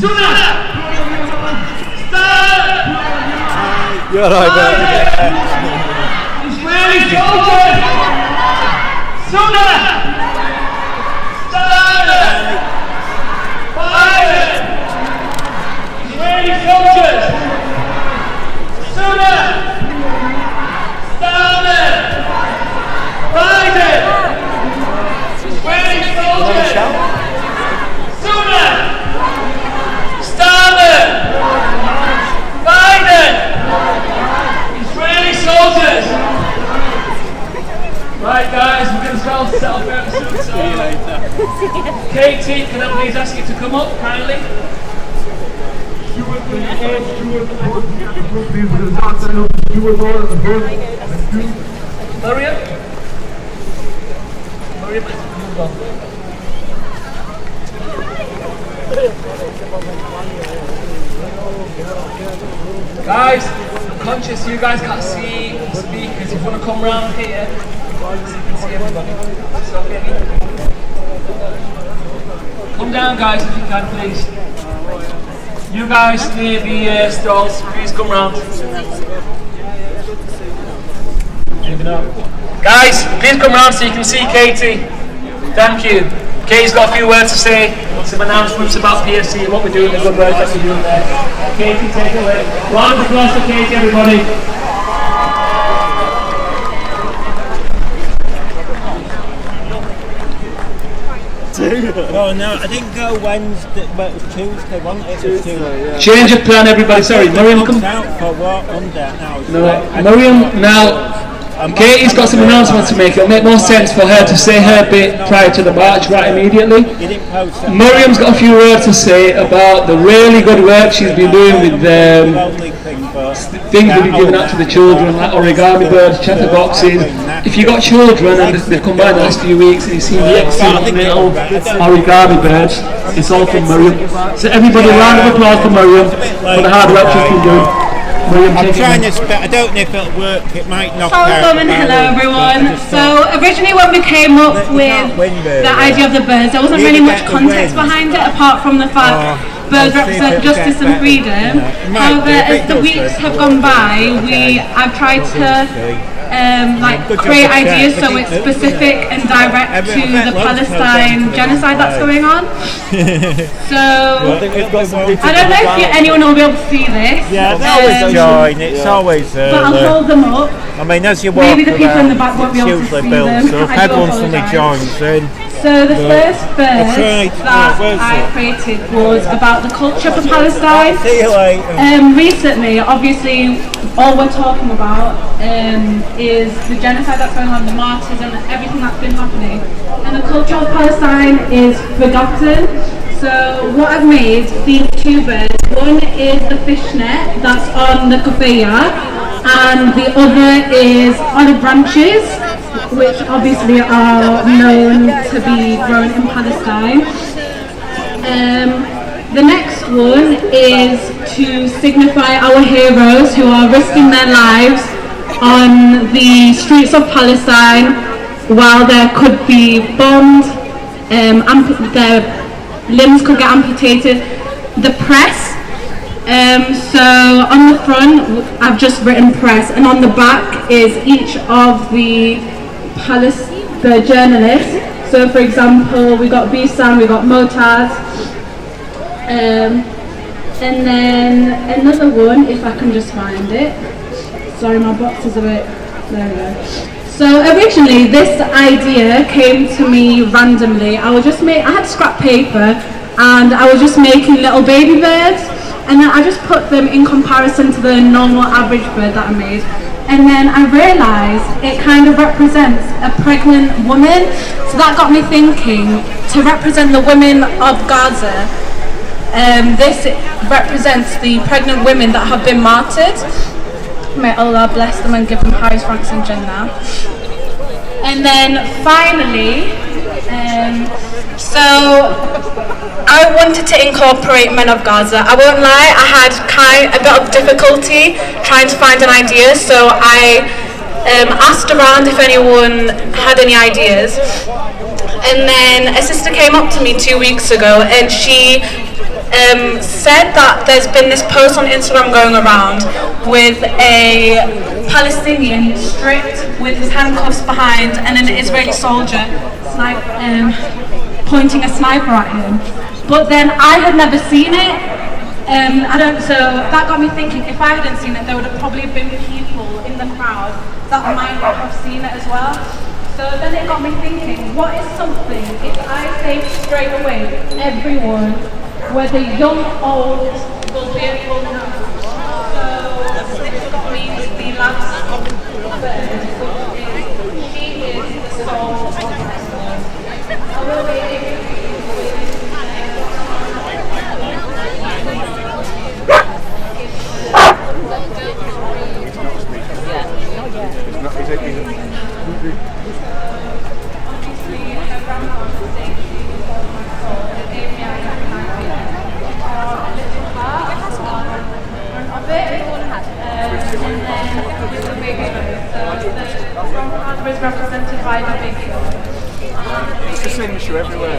You're right, man. Israeli soldiers! Sunnah! Stalin! Biden! Israeli soldiers! Sunnah! Stalin! Biden! Israeli soldiers! Sunnah! Stalin! Biden! Israeli soldiers! Right guys, we're going to start self-episode. See you later. Katie, can I please ask you to come up kindly? Mariam? Mariam, come on. Guys, I'm conscious you guys can't see the speakers. If you want to come round here, so you can see everybody. So, come down guys if you can please. You guys near the stalls, please come round. Guys, please come round so you can see Katie. Thank you. Katie's got a few words to say, some announcements about PSC, what we're doing, the good work that we're doing there. Katie, take it away. Round of applause for Katie, everybody. Oh no, I didn't go Wednesday, but it was Tuesday, wasn't it? Tuesday, yeah. Change of plan, everybody. Sorry, Mariam, come. Out for what? No, Mariam, now. Katie's got some announcements to make. It'll make more sense for her to say her bit prior to the march right immediately. Mariam's got a few words to say about the really good work she's been doing with things we've been giving out to the children, like origami birds, chatterboxes. If you've got children and they've come by the last few weeks and you've seen the excellent little origami birds, it's all from Mariam. So everybody, a round of applause for Mariam for the hard work she's been doing. I'm trying to I don't know if it'll work, it might knock out. Hello everyone. So originally when we came up with the idea of the birds, there wasn't really much context behind it apart from the fact birds represent justice and freedom. However, as the weeks have gone by, I've tried to create ideas so it's specific and direct to the Palestine genocide that's going on. So I don't know if anyone will be able to see this. Yeah, it's always join. It's always. But I'll hold them up. I mean, as you walk maybe the people in the back won't be able to see them. So if everyone suddenly joins in. So the first verse that I created was about the culture for Palestine. Recently, obviously, all we're talking about is the genocide that's going on, the martyrs and everything that's been happening. And the culture of Palestine is forgotten. So what I've made, these two birds, one is the fishnet that's on the kafaya, and the other is olive branches, which obviously are known to be grown in Palestine. The next one is to signify our heroes who are risking their lives on the streets of Palestine while there could be bombed, their limbs could get amputated. The press. So on the front I've just written press, and on the back is each of the journalists. So for example, we got Bisan, we got Motaz, and then another one, if I can just find it. Sorry, my box is a bit, there we go. So originally this idea came to me randomly. I had scrap paper and I was just making little baby birds, and then I just put them in comparison to the normal average bird that I made. And then I realised it kind of represents a pregnant woman. So that got me thinking, to represent the women of Gaza, this represents the pregnant women that have been martyred. May Allah bless them and give them highest ranks in Jannah. And then finally, so I wanted to incorporate men of Gaza. I won't lie, I had a bit of difficulty trying to find an idea, so I asked around if anyone had any ideas. And then a sister came up to me 2 weeks ago and she said that there's been this post on Instagram going around with a Palestinian stripped with his handcuffs behind and an Israeli soldier pointing a sniper at him. But then I had never seen it. So that got me thinking, if I hadn't seen it, there would have probably been people in the crowd that might not have seen it as well. So then it got me thinking, what is something, if I say straight away, everyone, whether young or old, will be able to know. So this got me to the last bird, which is, she is the soul of Islam. I will be able to is represented by the big hill. It's the same issue everywhere.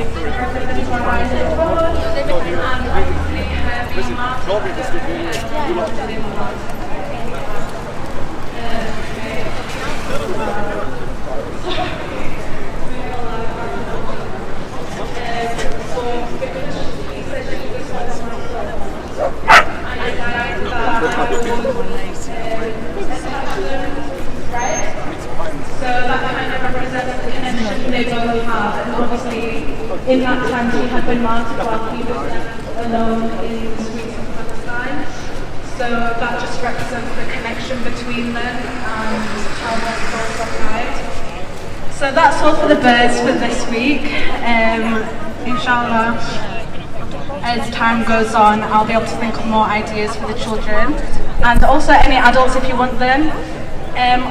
So that kind of represents the connection they both have, and obviously in that time he had been martyred while he was left alone in the streets of Palestine. So that just represents the connection between them and how their stories are tied. So that's all for the birds for this week. Inshallah, as time goes on, I'll be able to think of more ideas for the children, and also any adults if you want them.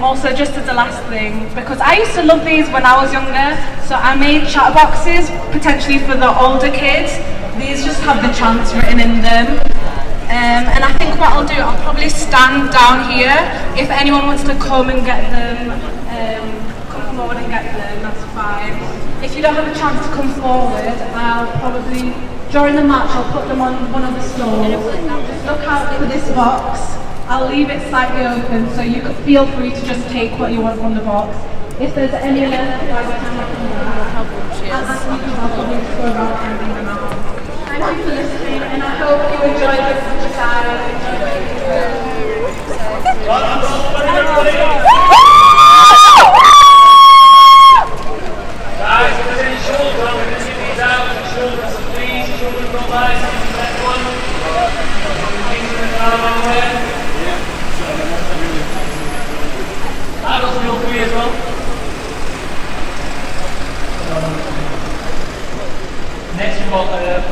Also, just as the last thing, because I used to love these when I was younger, so I made chat boxes potentially for the older kids. These just have the chants written in them. And I think what I'll do, I'll probably stand down here. If anyone wants to come and get them, come forward and get them, that's fine. If you don't have a chance to come forward, I'll probably, during the match, I'll put them on one of the stalls. Just look out for this box. I'll leave it slightly open, so you can feel free to just take what you want from the box. If there's any left, by the time I come back, I'll probably go around and bring them out. Thank you for listening, and I hope you enjoyed this exercise. Guys, if there's any children, we're going to give these out to children, so please, children don't lie, that one. Things in the car around there. Adults feel free as well. Next we've got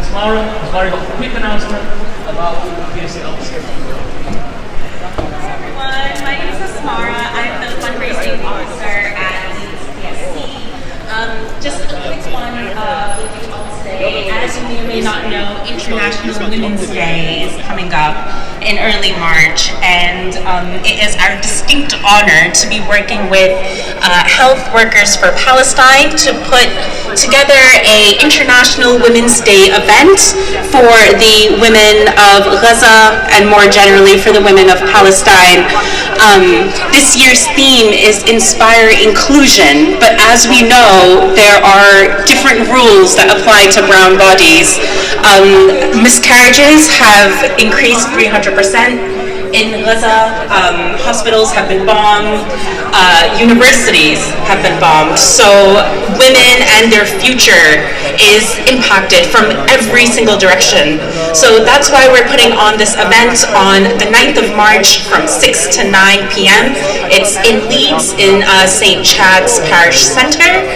Tamara. Tamara got a quick announcement about the PSC officer. Hi everyone, my name is Asmara. I'm the fundraising officer at Leeds PSC. Just a quick one with you all today. As you may not know, International Women's Day is coming up in early March, and it is our distinct honor to be working with Health Workers for Palestine to put together an International Women's Day event for the women of Gaza and more generally for the women of Palestine. This year's theme is Inspire Inclusion, but as we know, there are different rules that apply to brown bodies. Miscarriages have increased 300% in Gaza. Hospitals have been bombed. Universities have been bombed. So women and their future is impacted from every single direction. So that's why we're putting on this event on the 9th of March from 6 to 9 p.m. It's in Leeds in St. Chad's Parish Centre.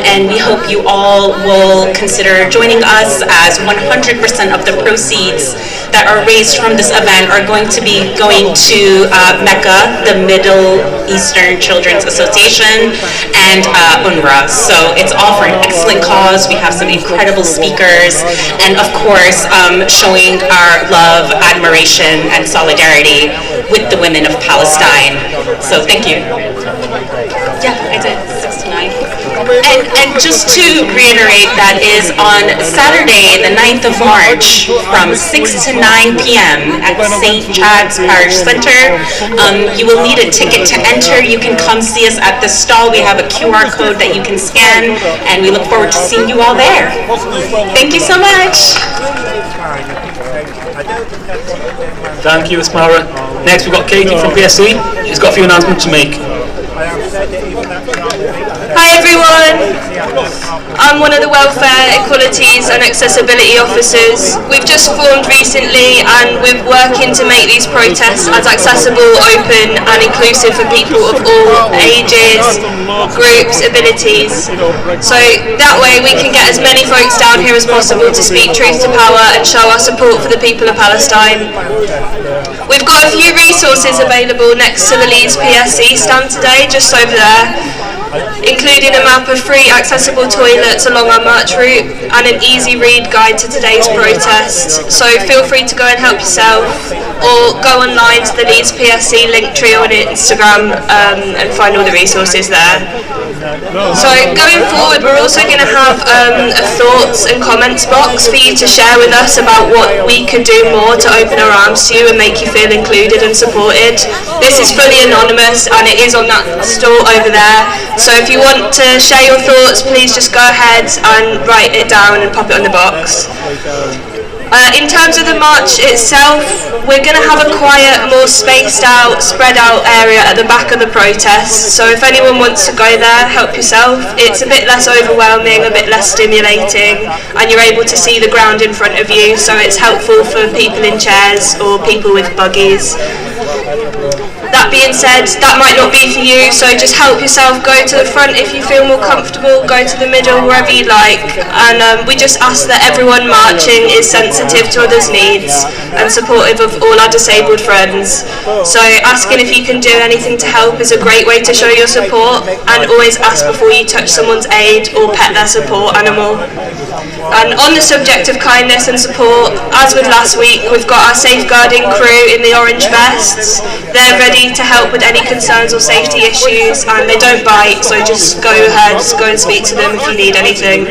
And we hope you all will consider joining us, as 100% of the proceeds that are raised from this event are going to be going to Mecca, the Middle Eastern Children's Association, and UNRWA. So it's all for an excellent cause. We have some incredible speakers, and of course, showing our love, admiration, and solidarity with the women of Palestine. So thank you. Yeah, I did 6 to 9. And just to reiterate, that is on Saturday, the 9th of March, from 6 to 9 p.m. at St. Chad's Parish Centre. You will need a ticket to enter. You can come see us at the stall. We have a QR code that you can scan, and we look forward to seeing you all there. Thank you so much. Thank you, Asmara. Next, we've got Katie from PSC. She's got a few announcements to make. Hi everyone, I'm one of the Welfare, Equalities and Accessibility Officers. We've just formed recently and we're working to make these protests as accessible, open and inclusive for people of all ages, groups, abilities. So that way we can get as many folks down here as possible to speak truth to power and show our support for the people of Palestine. We've got a few resources available next to the Leeds PSC stand today, just over there, including a map of free accessible toilets along our march route and an easy read guide to today's protest. So feel free to go and help yourself or go online to the Leeds PSC link tree on Instagram and find all the resources there. So going forward, we're also going to have a thoughts and comments box for you to share with us about what we could do more to open our arms to you and make you feel included and supported. This is fully anonymous and it is on that store over there. So if you want to share your thoughts, please just go ahead and write it down and pop it on the box. In terms of the march itself, we're going to have a quiet, more spaced out, spread out area at the back of the protest. So if anyone wants to go there, help yourself. It's a bit less overwhelming, a bit less stimulating, and you're able to see the ground in front of you, so it's helpful for people in chairs or people with buggies. That being said, that might not be for you, so just help yourself. Go to the front if you feel more comfortable, go to the middle, wherever you like, and we just ask that everyone marching is sensitive to others' needs and supportive of all our disabled friends. So asking if you can do anything to help is a great way to show your support, and always ask before you touch someone's aid or pet their support animal. And on the subject of kindness and support, as with last week, we've got our safeguarding crew in the orange vests. They're ready to help with any concerns or safety issues, and they don't bite, so just go ahead, go and speak to them if you need anything.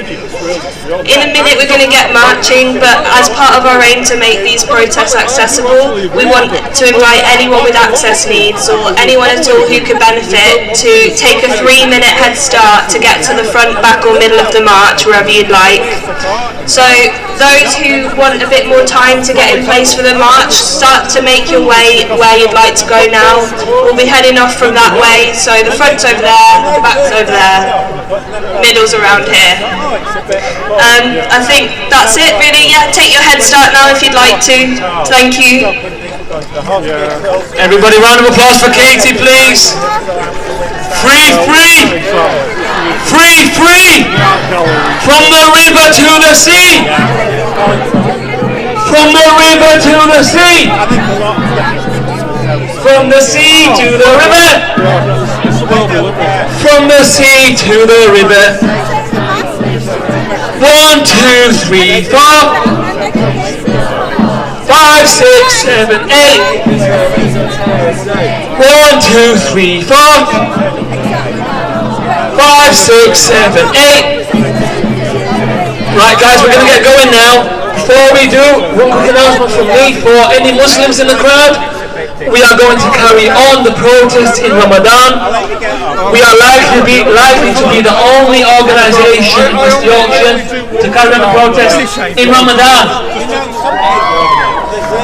In a minute we're going to get marching, but as part of our aim to make these protests accessible, we want to invite anyone with access needs or anyone at all who could benefit to take a 3-minute head start to get to the front, back or middle of the march, wherever you'd like. So those who want a bit more time to get in place for the march, start to make your way where you'd like to go now. We'll be heading off from that way, so the front's over there, the back's over there, middle's around here. I think that's it really. Yeah, take your head start now if you'd like to. Thank you. Everybody, round of applause for Katie, please. Free, free, free, free, from the river to the sea, from the river to the sea, from the sea to the river, from the sea to the river. 1, 2, 3, 4, 5, 6, 7, 8. 1, 2, 3, 4, 5, 6, 7, 8. Right guys, we're going to get going now. Before we do, one quick announcement from me for any Muslims in the crowd. We are going to carry on the protest in Ramadan. We are likely to be the only organisation in West Yorkshire to carry on the protest in Ramadan.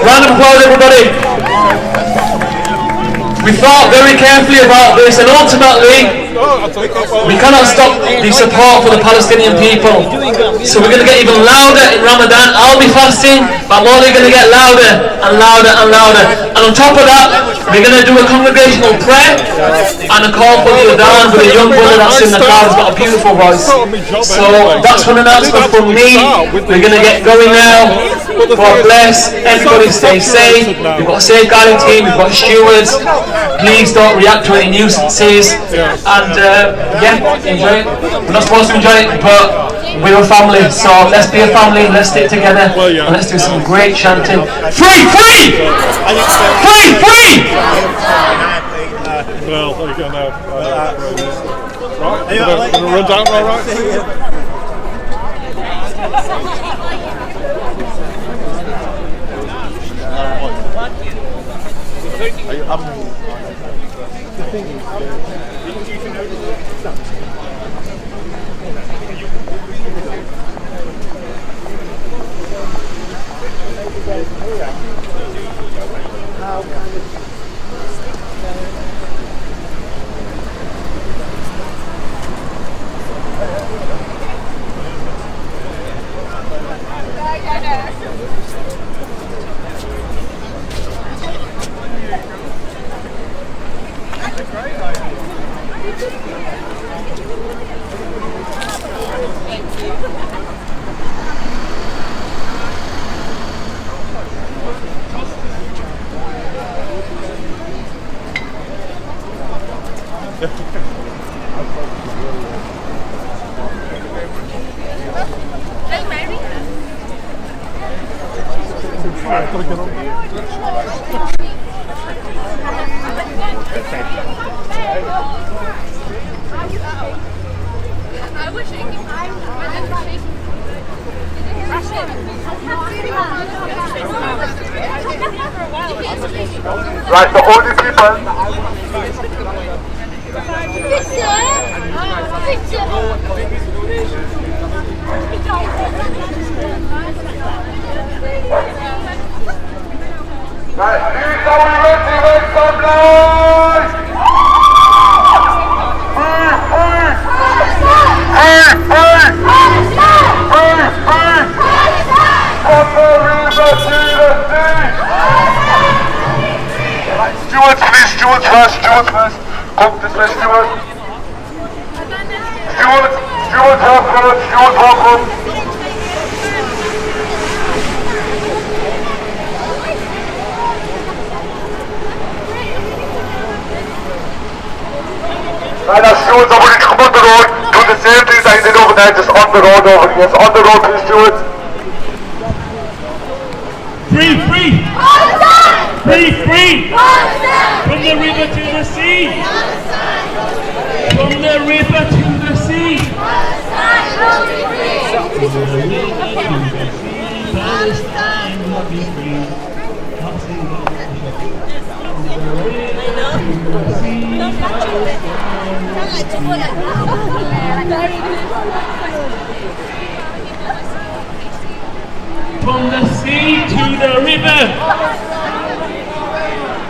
Round of applause everybody. We thought very carefully about this, and ultimately we cannot stop the support for the Palestinian people. So we're going to get even louder in Ramadan. I'll be fasting, but I'm only going to get louder and louder and louder. And on top of that, we're going to do a congregational prayer and a call for the Adhan with a young brother that's in the crowd. He's got a beautiful voice. So that's one announcement from me. We're going to get going now. God bless. Everybody stay safe. We've got a safeguarding team. We've got stewards. Please don't react to any nuisances. And yeah, enjoy it. We're not supposed to enjoy it, but we're a family. So let's be a family. Let's stick together. And let's do some great chanting. Free, free! Free, free! Well, there you go now. Are you all right? Gonna run down all right? See you. Right, so all the people. Right, Leeds, are we ready? Make some noise! From the river to the sea! Right, stewards please, stewards first. Come this way, stewards. Stewards have first, stewards welcome. Right, now stewards are ready to come on the road. Do the same things I did over there, just on the road over here. Yes, on the road please, stewards. Free! From the river to the sea! From the river to the sea! Palestine will be free. From the sea to the river!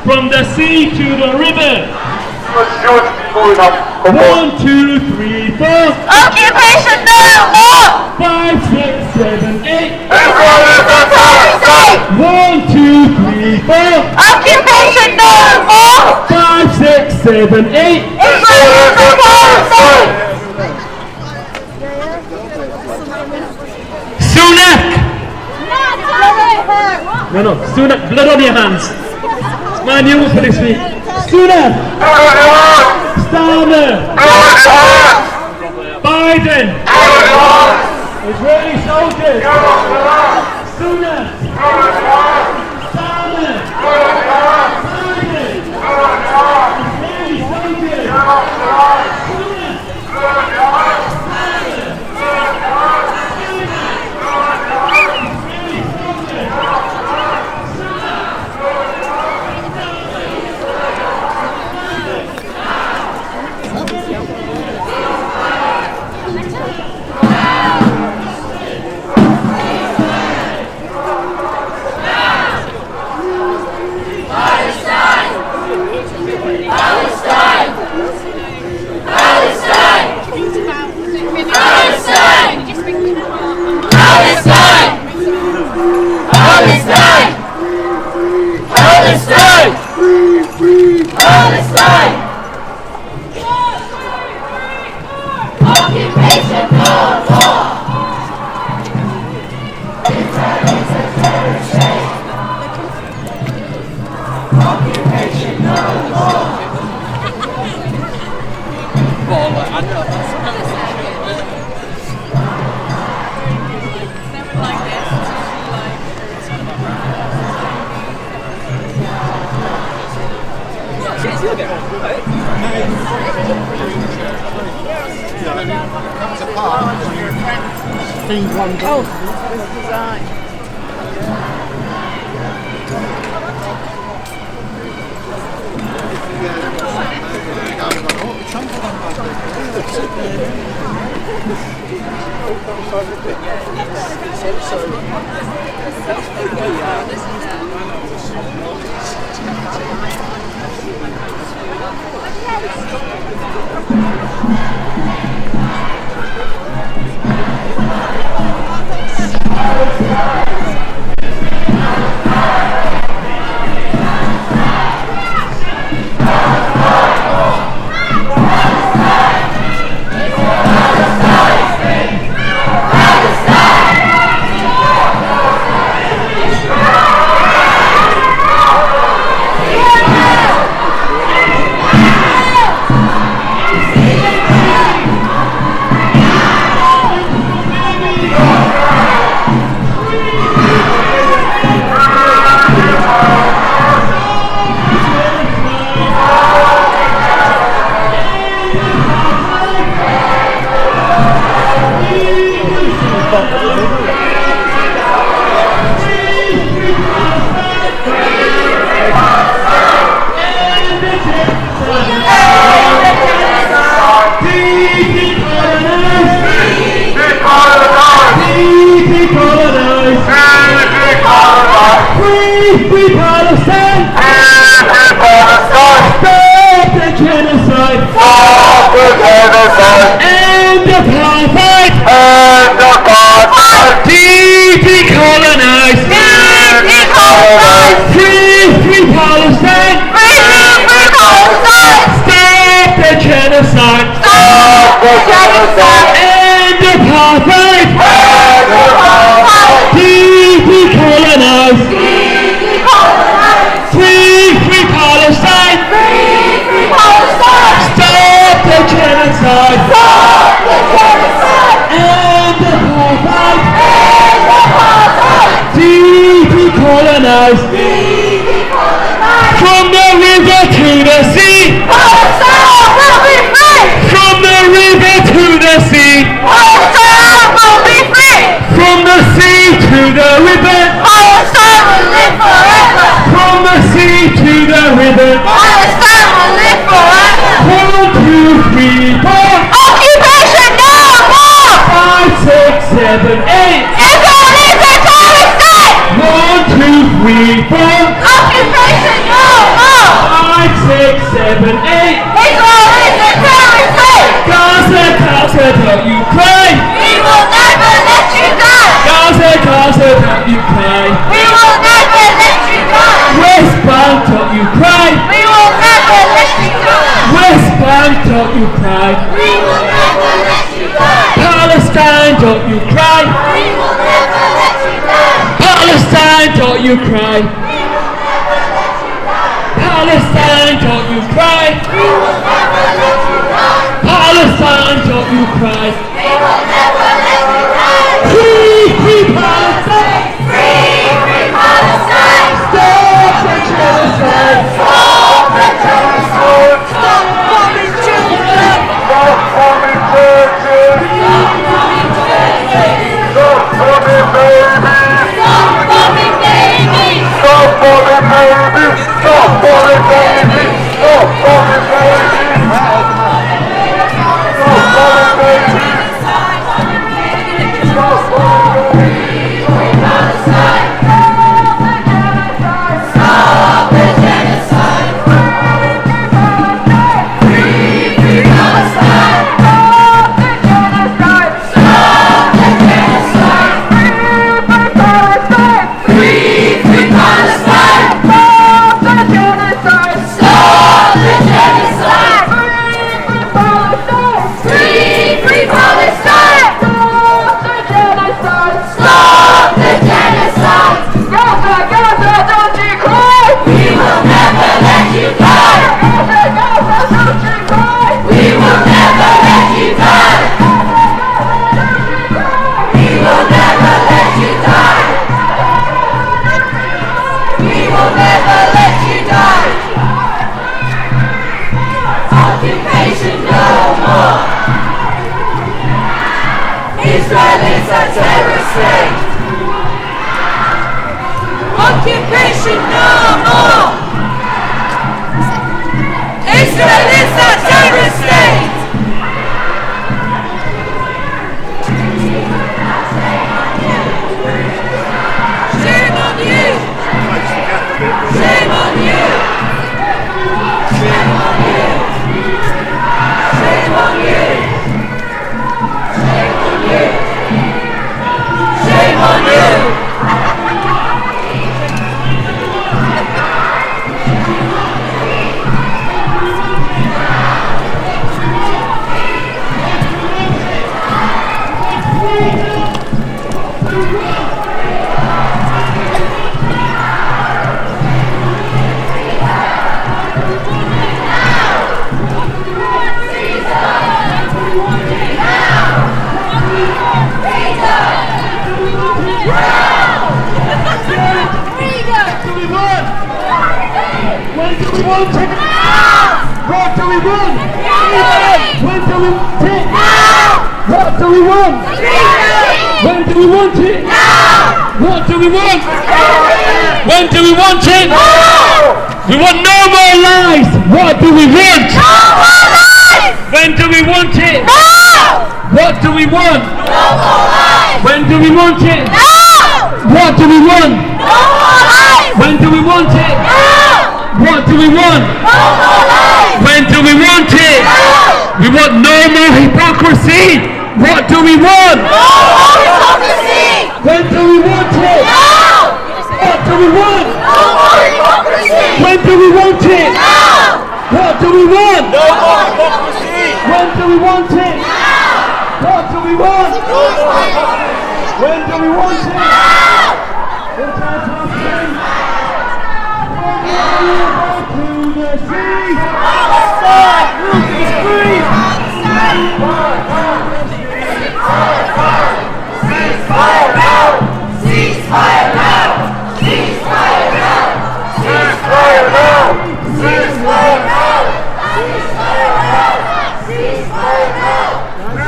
From the sea to the river! Stewards keep moving up. Come on. 1, 2, 3, 4! Occupation no more! 5, 6, 7, 8! Israel is a Palestine! 1, 2, 3, 4! Occupation no more! 5, 6, 7, 8! Israel is a Palestine! Sunak! No, Sunak, blood on your hands! It's my news for this week. Sunak! Starmer! Biden! Israeli soldiers! Sunak! Starmer! Biden! Israeli soldiers! comes apart because your friend feed one day. Oh, this design. Free Palestine! Stop the genocide! Stop the genocide! End apartheid! End apartheid! Decolonize! Decolonize! Free Palestine! Free Palestine! Stop the genocide! Stop the genocide! End apartheid! End apartheid! Decolonize! Free Palestine! Free Palestine! Stop the genocide! Stop the genocide! End apartheid! End apartheid! Decolonize! Decolonize! From the river to the sea! Palestine will be free! From the river to the sea! Palestine will be free! From the sea to the river! Palestine will live forever! From the sea to the river! Palestine will live forever! 1, 2, 3, 4! Occupation no more! 5, 6, 7, 8! Israel is a terrorist state! 1, 2, 3, 4! Occupation no more! 5, 6, 7, 8! Israel is a terrorist state! Gaza, don't you cry! We will never let you die! Gaza, don't you cry! We will never let you die! West Bank, don't you cry! We will never let you die! West Bank, don't you cry! We will never let you die! Palestine, don't you cry! We will never let you die! Palestine, don't you cry! We will never let you die! Palestine, don't you cry! We will never let you die! Palestine, don't you cry! We will never let you die! Free Palestine! Free Palestine! Stop the genocide! Stop the genocide! Stop bombing children! Stop bombing churches! Stop bombing churches! Stop bombing babies! Stop bombing babies! Stop bombing babies! Stop bombing babies! Stop bombing babies! Stop bombing babies! Free Palestine! Stop the genocide! state! Occupation no more! Israel is a terrorist state! Shame on you! Shame on you! Shame on you! Shame on you! Shame on you! Shame on you! When do we want it? What do we want? When do we want it? What do we want? When do we want it? What do we want? When do we want it? We want no more lies. What do we want? When do we want it? What do we want? When do we want it? What do we want? When do we want it? What do we want? When do we want it? We want no more hypocrisy. What do we want? When do we want it? What do we want? When do we want it? What do we want? No more hypocrisy. When do we want it? What do we want? When do we want it? To the sea! Palestine! Is free! Ceasefire now! Ceasefire now! Ceasefire now! Ceasefire now!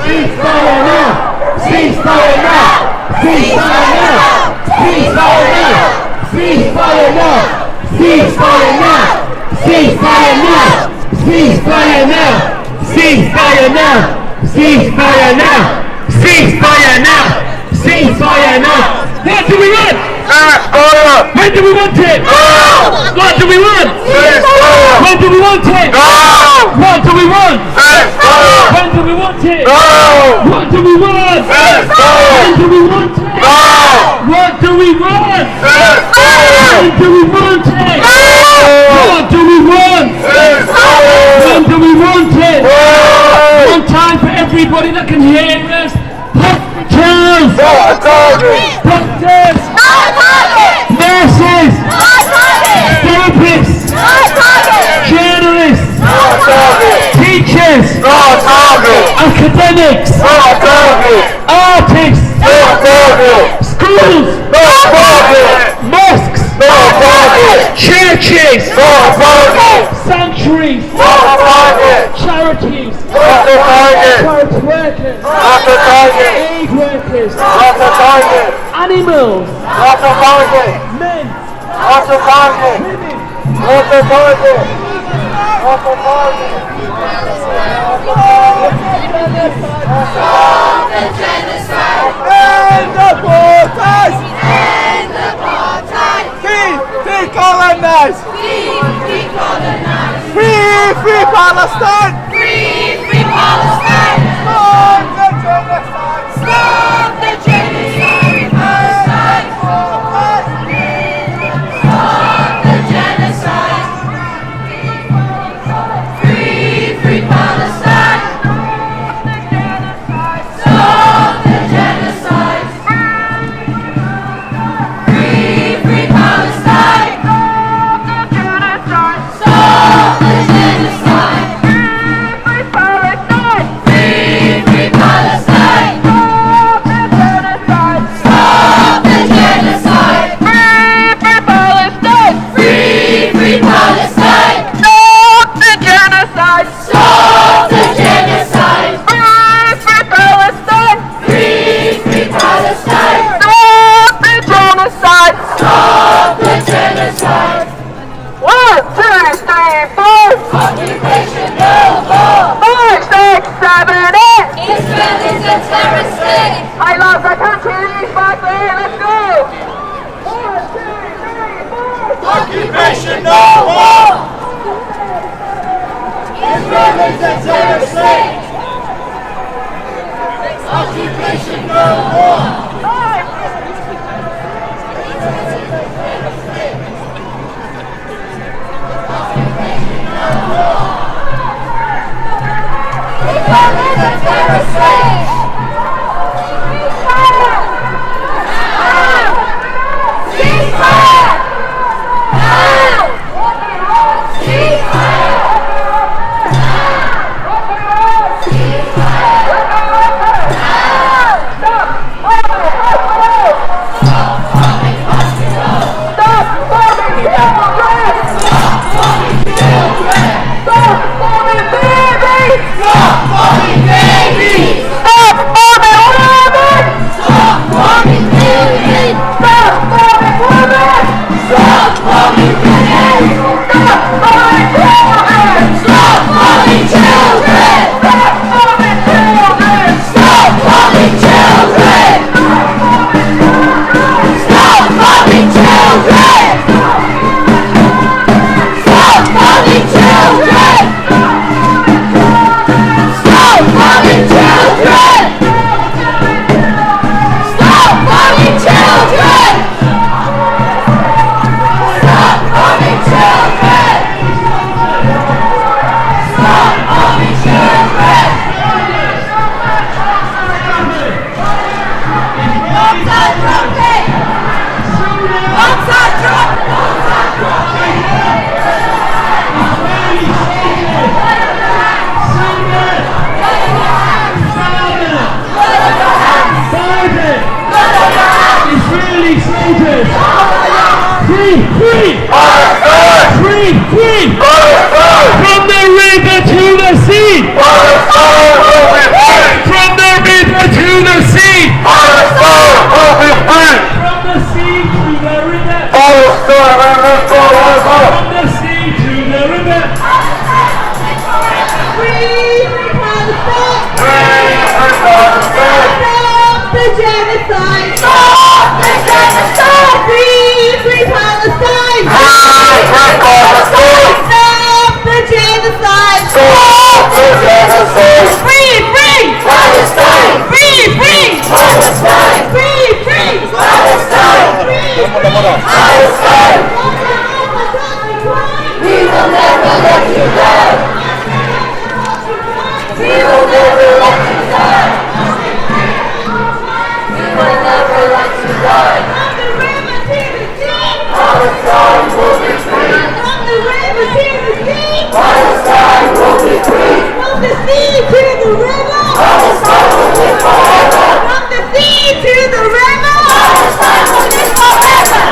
Ceasefire now! Ceasefire now! Ceasefire now! Ceasefire now! Ceasefire now! Ceasefire now! Ceasefire now! Ceasefire now! Ceasefire now! Ceasefire now! Ceasefire now! Ceasefire now! Ceasefire now! Ceasefire now! Ceasefire now! What do we want? Ceasefire! When do we want it? What do we want? Ceasefire! When do we want it? What do we want? Ceasefire! When do we want it? What do we want? Ceasefire! When do we want it? What do we want? When do we want it? What do we want? When do we want it? One time for everybody that can hear us. Hospitals! Doctors! Nurses! Therapists! Journalists! Teachers! Academics! Artists! Schools! Mosques! Churches! Sanctuaries! Charities! Charity workers! Aid workers! Animals! Men! Stop the genocide! End the protest! End the apartheid! Decolonize! Decolonize! Free Palestine! Free Palestine! Stop the genocide! Stop the genocide! Palestine! Stop the genocide! Free Palestine! Stop the genocide! Free Palestine! Stop the genocide! Occupation no more. 5, 6, 7, 8. Israel is a terrorist state. Hi lads, I can't hear you back there. Let's go. 1, 2, 3, 4. Occupation no more. Israel is a terrorist state. Occupation no more. 5. Israel is a terrorist state. Ceasefire! Now! Ceasefire! From the river to the sea! From the river to the sea! From the sea to the river! From the sea to the river! Free Palestine! Stop the genocide! Stop the genocide! Free Palestine! Stop the genocide! Stop the genocide! Free Palestine! Free Palestine! Free Palestine! Palestine! We will never let you down! We will never let you down! We will never let you down! Palestine will be free! Palestine will be free! From the sea to the river! Palestine will live forever! From the sea to the river! Palestine will live forever!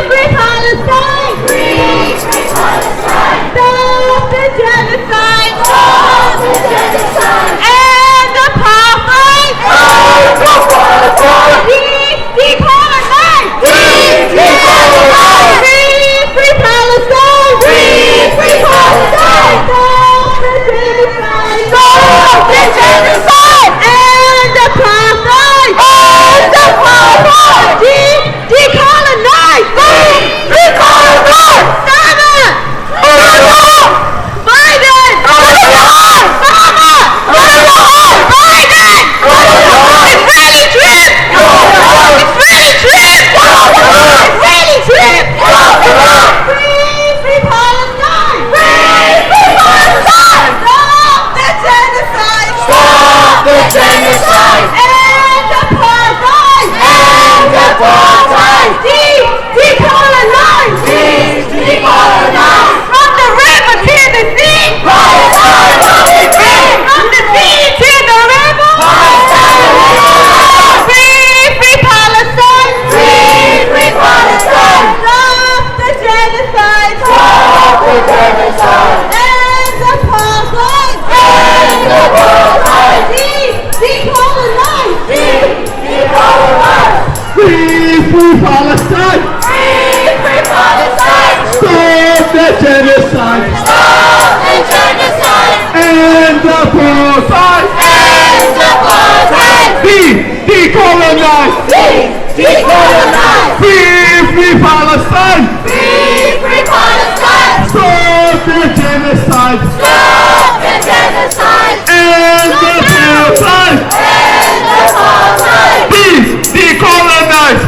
Free Palestine! Free Palestine! Stop the genocide! Stop the genocide! And apartheid! And apartheid! Decolonize! End apartheid! End apartheid! Decolonize! Decolonize! Free Palestine! Free Palestine! Stop the genocide! Stop the genocide! End apartheid! End apartheid! Decolonize!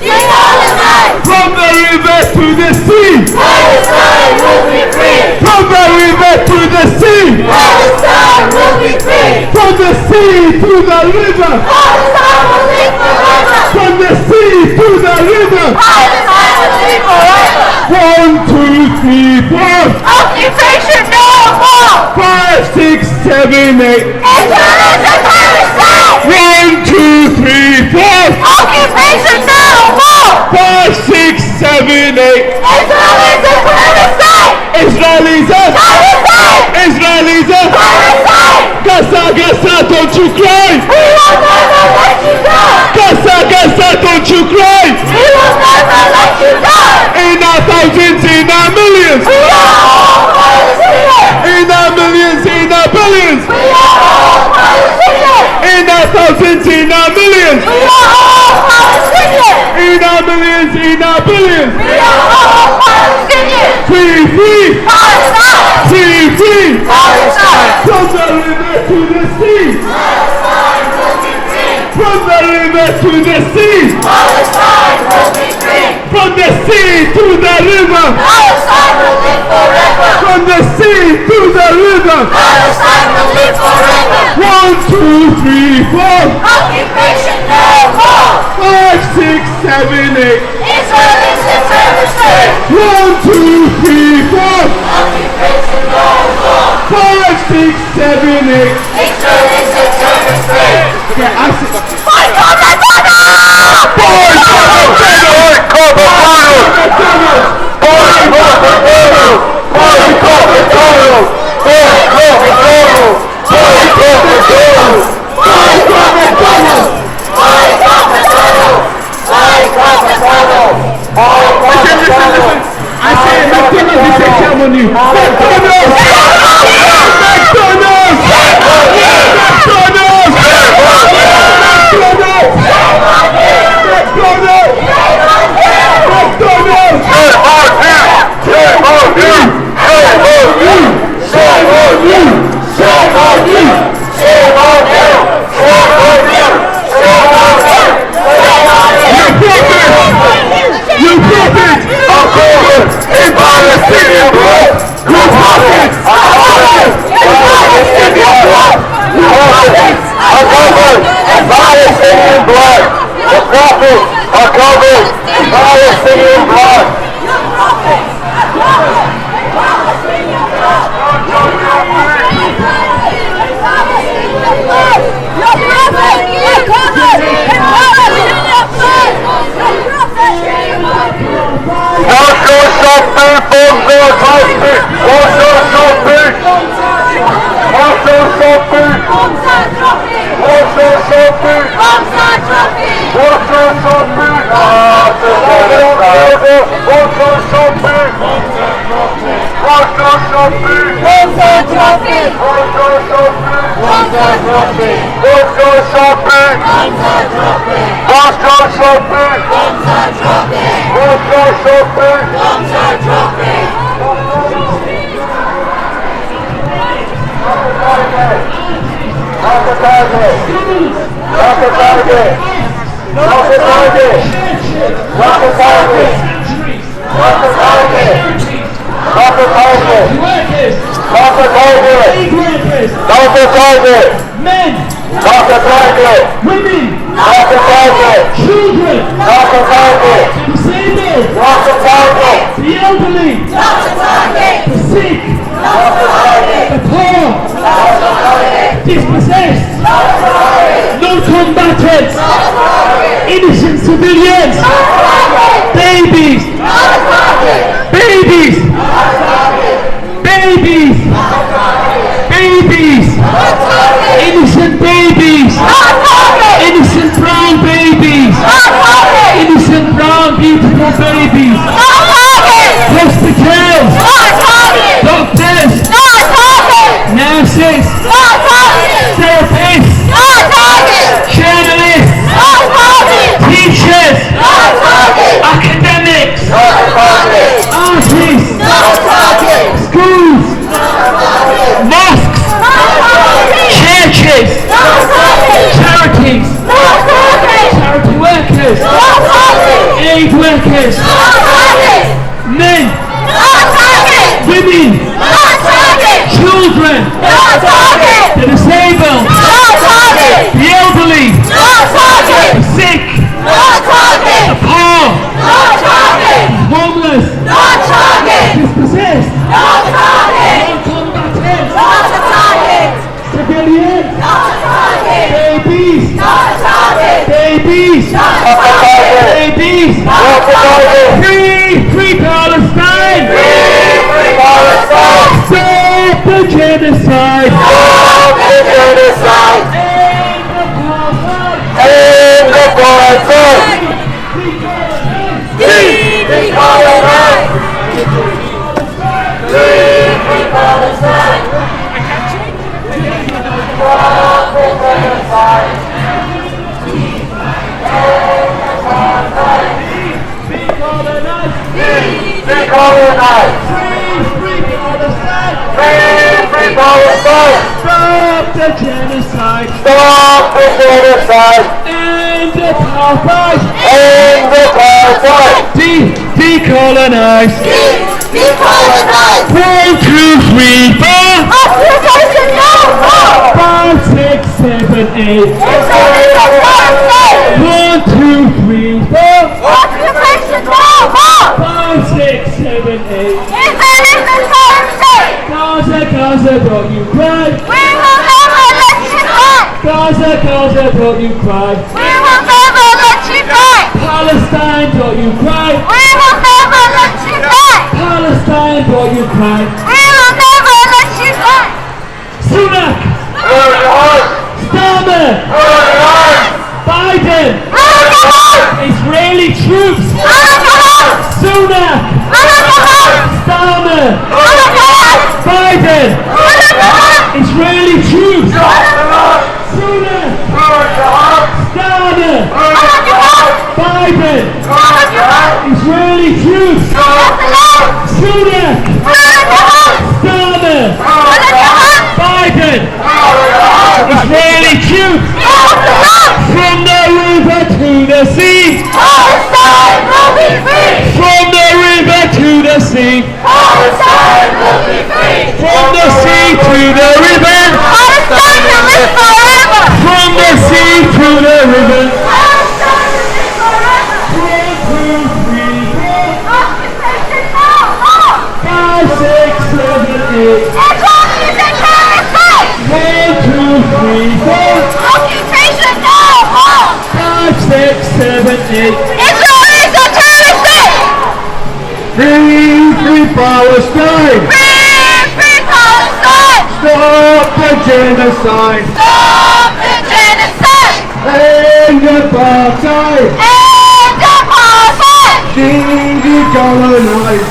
Decolonize! From the river to the sea! Palestine will be free! From the river to the sea! Palestine will be free! From the sea to the river! Palestine will live forever! From the sea to the river! Palestine will live forever! 1, 2, 3, 4! Occupation no more! 5, 6, 7, 8! Israel is a Palestine! 1, 2, 3, 4! Occupation no more! 5, 6, 7, 8! Israel is a Palestine! Israelis are! Palestine! Israelis are! Palestine! Gaza, don't you cry! We will never let you die! Gaza, don't you cry! We will never let you die! In our thousands, in our millions! We are all Palestinians! In our millions, in our billions! We are all Palestinians! In our thousands, in our millions! We are all Palestinians! In our millions, in our billions! We are all Palestinians! Free! Palestine! Free! Palestine! From the river to the sea! Palestine will be free! From the river to the sea! Palestine will be free! From the sea to the river! Palestine will live forever! From the sea to the river! Palestine will live forever! 1, 2, 3, 4! Occupation no more! 5, 6, 7, 8! Israel is a terrorist state! 1, 2, 3, 4! Occupation no more! 5, 6, 7, 8! Israel is a terrorist state! Yeah, I see. Boycott McDonald's! Listen. I say McDonald's, you say shame on you. McDonald's! Innocent civilians! Babies! Babies! Babies! Babies! Innocent babies! Innocent brown babies! Innocent brown beautiful babies! Hospitals! Doctors! Nurses! strikers, men, women, children, the disabled, the elderly, the sick, the poor, homeless, dispossessed, non-combatant, civilians, babies, free Palestine, stop the genocide, End the apartheid! Free Palestine! Free Palestine! Stop the genocide! Decolonize! Free Palestine! stop the genocide, Stop the genocide! end apartheid, End the apartheid! decolonize, Decolonize! 1, 2, 3, 4, Occupation no more! 5, 6, 7, 8, It's only a birthday! 1, 2, 3, 4, Occupation no more! 5, 6, 7, 8, It's only a birthday! Gaza, don't you cry, We will never let you die! Gaza, don't you cry, We will never let you die! Palestine, don't you cry, We will never let you die! Palestine, don't you cry, We will never let you die! Sunak, Starmer, Biden, Israeli troops, Sunak, Starmer, Biden, Israeli troops, Sunak, Starmer, Biden, Israeli troops, Sunak, Starmer, Biden, Israeli troops, from the river to the sea, Palestine will be free! from the river to the sea, Palestine will be free! from the sea to the river, Palestine will live forever! from the sea to the river, Palestine will live forever! 1, 2, 3, 4, Occupation no more! 5, 6, 7, 8, It's only the genocide! 1, 2, 3, 4, Occupation no more! 5, 6, 7, 8, It's only the genocide! free Palestine, Free Palestine! stop the genocide, Stop the genocide! end apartheid, End apartheid! decolonize,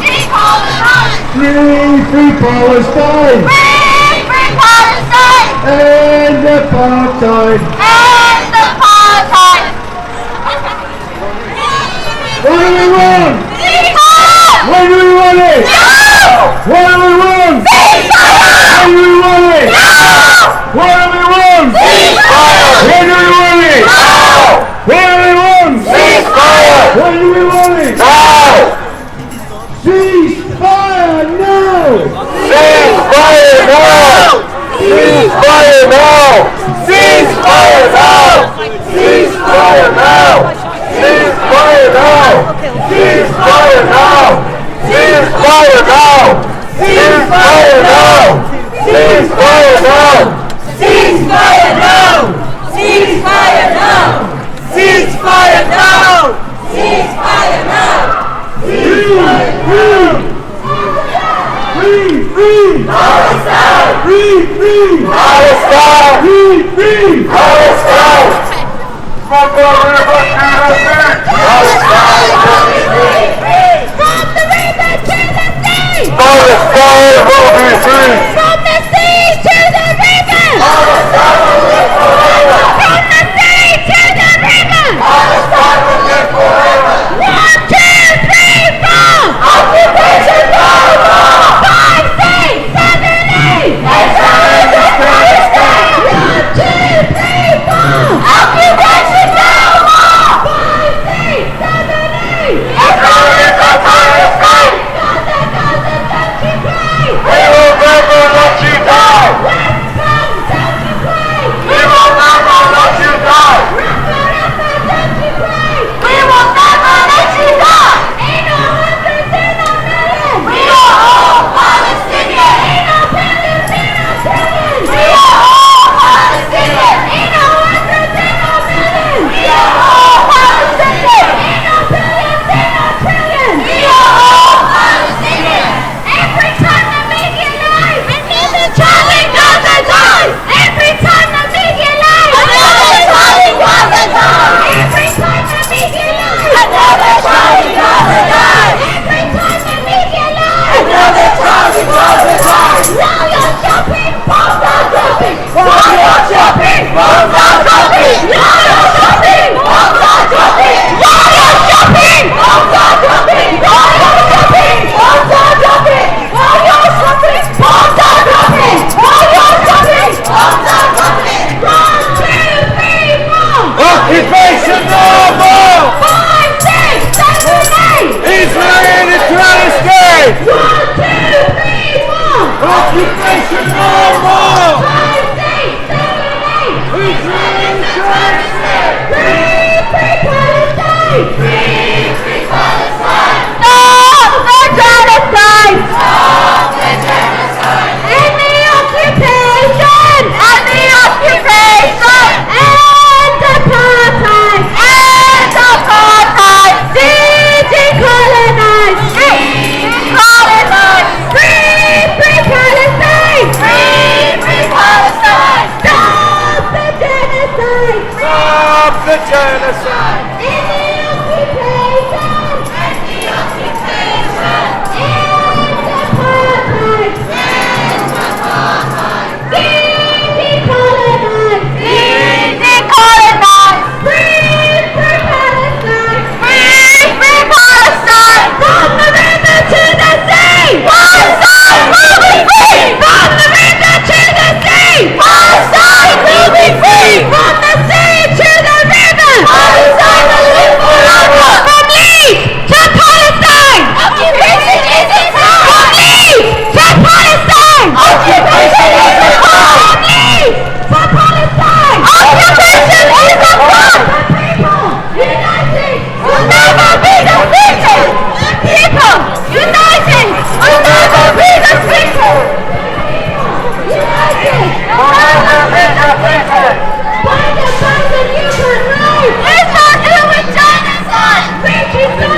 Decolonize! free Palestine, Free Palestine! end apartheid. End apartheid! What do we want? Ceasefire! What do we want it? No! What do we want? Ceasefire! What do we want it? No! What do we want? Ceasefire! What do we want it? No! What do we want? Ceasefire! What do we want it? No! Ceasefire now! Ceasefire now! Ceasefire now! Ceasefire now! Ceasefire now! Ceasefire now! Ceasefire now! Ceasefire now! Ceasefire now! Ceasefire now! Ceasefire now! Ceasefire now! Ceasefire now! Ceasefire now! Free! Palestine! Free! Palestine! Free! Palestine! From the river to the sea! Palestine will be free! From the river to the sea! Palestine will be free! From the sea to the river! Palestine will live forever! From the sea to the river! Palestine will live forever! 1, 2, 3, 4! Occupation no more! 5, 6, 7, 8! Exile to Palestine! 1, 2, 3, 4! Occupation no more! 5, 6, 7,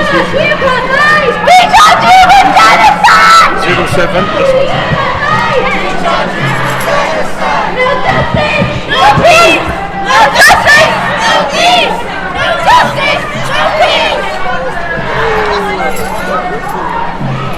We charge you with genocide! 07. No justice! No peace! No justice! No peace! No justice! No peace!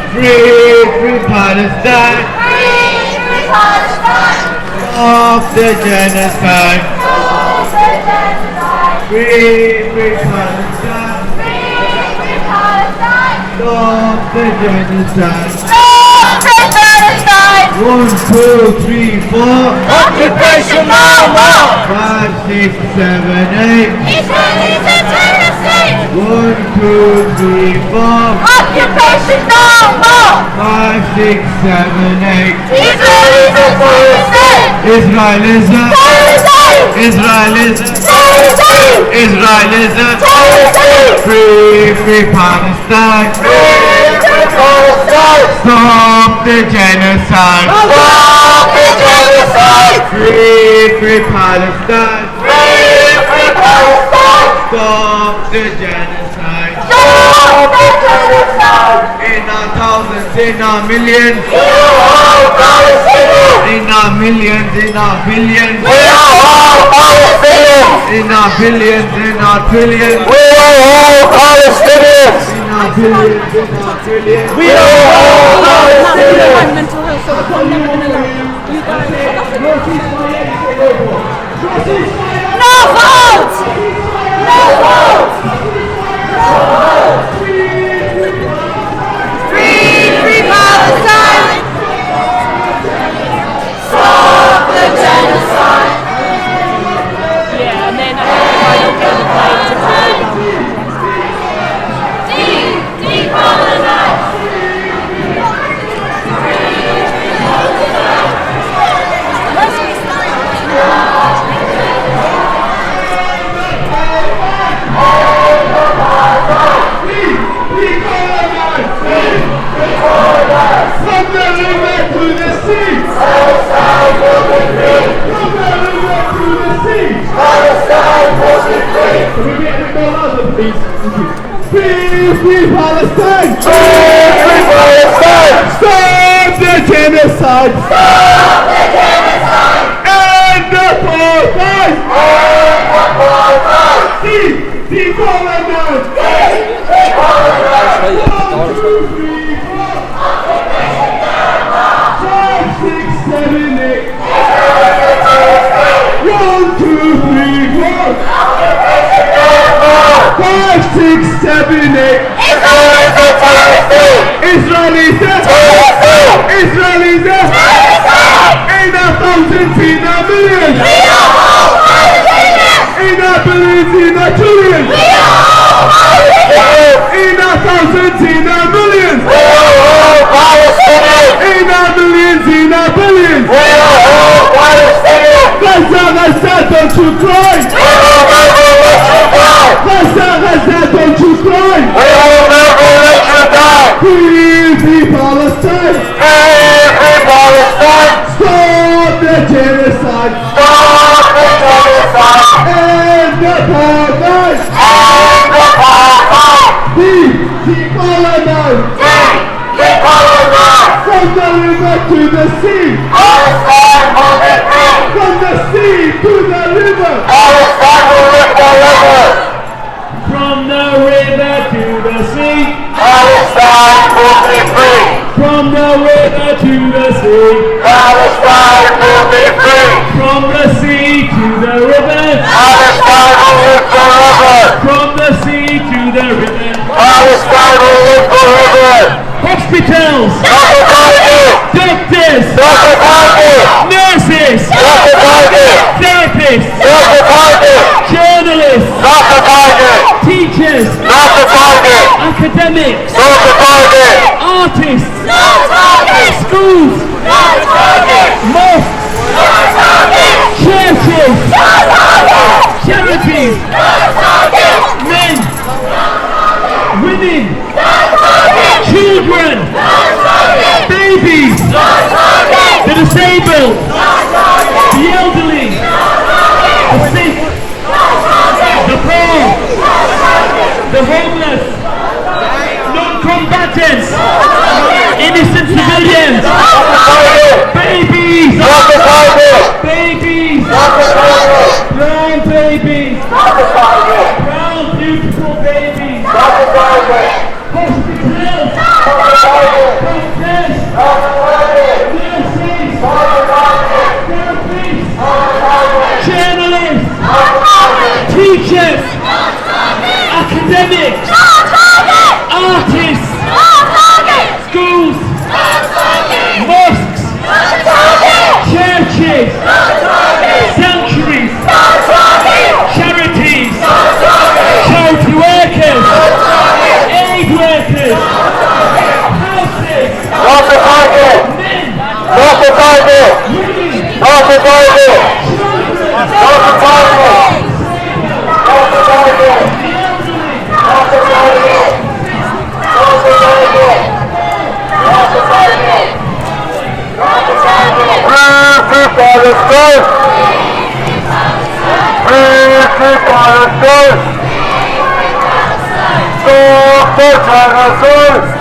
Free, free Palestine! Free, free Palestine! Stop the genocide! Stop the genocide! Free, free Palestine! Free, free Palestine! Stop the genocide! Stop the genocide! 1, 2, 3, 4. Occupation no more! 5, 6, 7, 8. Israelis a terrorist state! 1, 2, 3, 4. Occupation no more! 5, 6, 7, 8. Israelis a terrorist state! Israel is a Terrorist state! Israel is a Terrorist state! Israel is a Terrorist state! free, free Palestine. Free, free Palestine! Stop the genocide. Stop the genocide! Free, free Palestine. Free, free Palestine! Stop the genocide. Stop the genocide! In our thousands, in our millions, We are all Palestinians! in our millions, in our billions, We are all Palestinians! in our billions, in our trillions, We are all Palestinians! in our billions, in our trillions. We are all Palestinians! mental health, so we're never going to allow you guys. No vote! No vote! No vote! Free, free Palestine! Stop the genocide! Yeah, and then I don't go to Decolonize! From the river to the sea. Palestine will be free! From the river to the sea. Palestine will be free! Can we get the ball out, please? Free, free Palestine. Free, free Palestine! Stop the genocide. Stop the genocide! End the apartheid. End the apartheid! Decolonize. Decolonize! 1, 2, 3, 4. 5, 6, 7, 8. 1, 2, 3, 4. 5, 6, 7, 8. Israel is a terrorist state! Israel is a Terrorist state! Israel is a Terrorist state! in our thousands, in our millions, We are all Palestinians! in our billions, in our trillions, We are all Palestinians! in our thousands, in our millions, We are all Palestinians! in our millions, in our billions. We are all Palestinians! Gaza, Gaza, don't you cry! We will never let you die! Gaza, Gaza, don't you cry! We will never let you die! Free, free Palestine! Free, free Palestine! Stop the genocide! Stop the genocide! End the apartheid! End the apartheid! Decolonize! Decolonize! From the river to the sea! Palestine will be free! From the sea to the river! Palestine will lift the river! From the river to the sea. Palestine will be free! From the river to the sea. Palestine will be free! From the sea to the river. Palestine will live forever! From the sea to the river. Palestine will live forever! Hospitals. Dr. Doctors. Nurses. Therapists. Journalists. Teachers. Academics. Artists. Schools. Mosques. Churches. Charities. Men. Women. Children. Babies. The disabled. The elderly. The sick. The poor. The homeless. innocents! Innocent civilians! Babies! Babies! Brown babies! Brown beautiful babies! Hospitals! Protests! Nurses! Therapists! Journalists! Teachers! Academics! Artists! Schools! Mosques! Churches! Sanctuaries! Charities! Charity workers! Aid workers! Houses!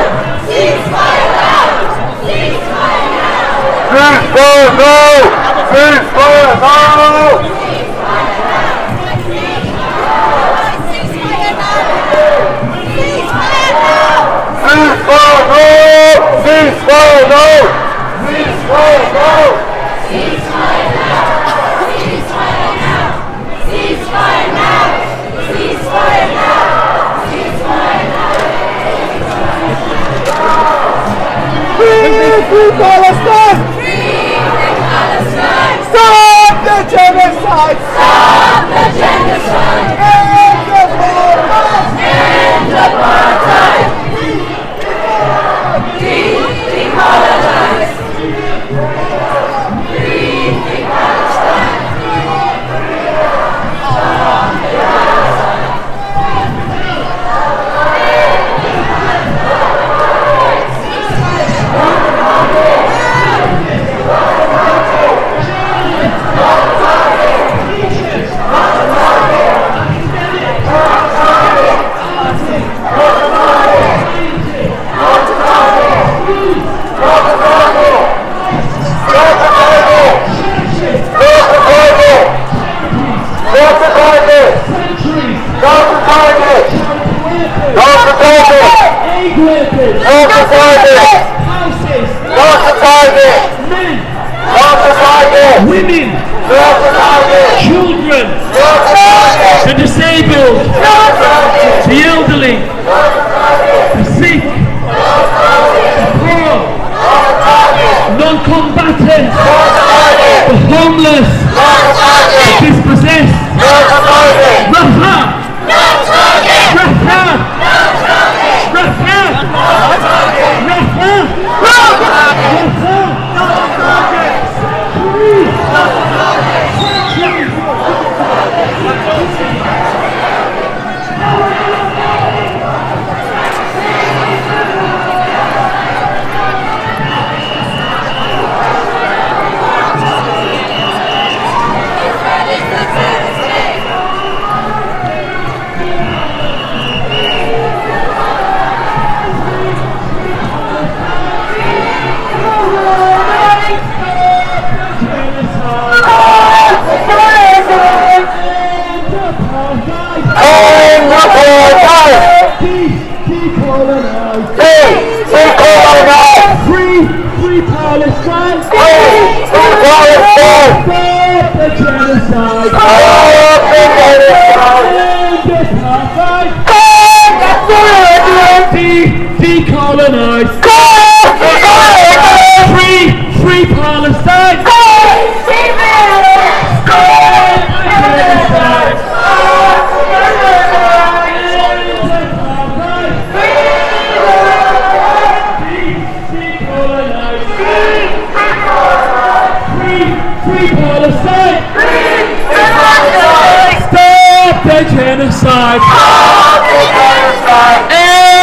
Men! Ceasefire, no! Ceasefire! genocide! Stop the genocide! End apartheid! Decolonize! Free Palestine! Women, children, the disabled, the elderly, the sick, the poor, non-combatants, the homeless, the dispossessed. Rafa! Rafa! Free Palestine! Free Palestine! Stop the genocide! Stop the genocide! Decolonize! Free Palestine! Genocide!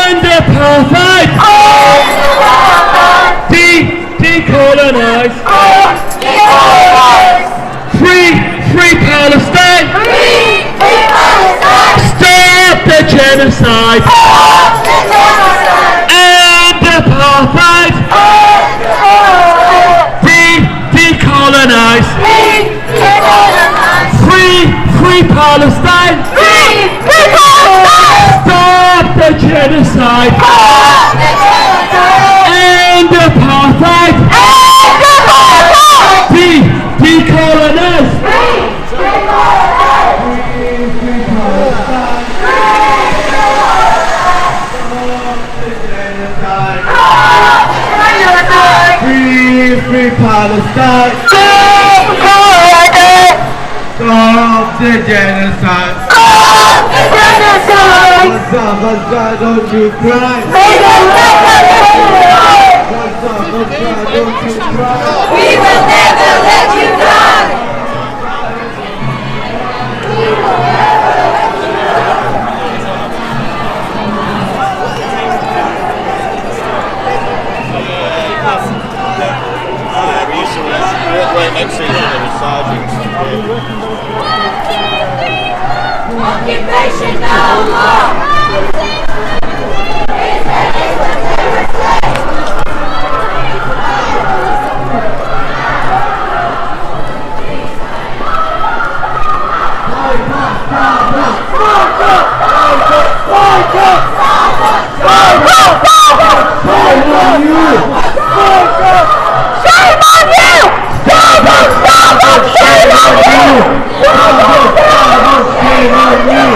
End apartheid! Decolonize! Free Palestine! Stop the genocide! End apartheid! Decolonize! Free Palestine! Stop the genocide! End apartheid! Decolonize! Free Palestine! Stop the genocide! Stop the genocide! Gaza, don't you cry! Gaza, don't you cry! We will never let you die! Right next to each other, massaging. Occupation no more! Israelis will never slay! Shame on you!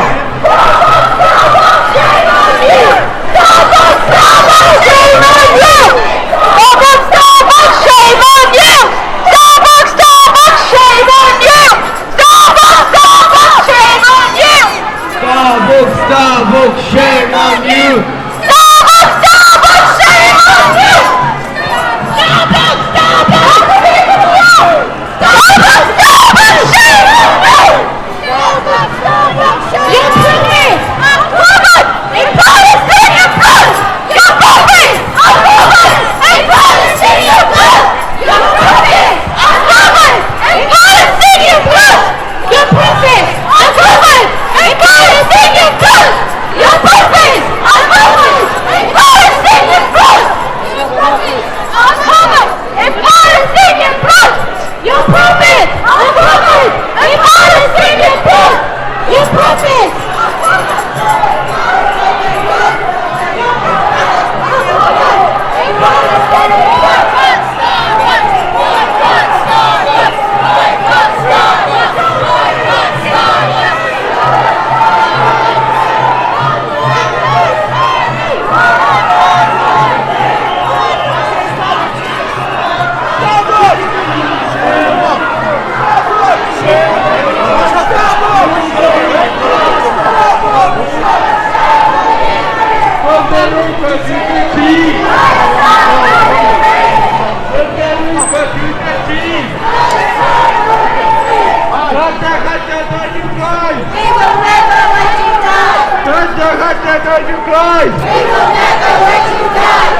never let you cry! We will never let you die!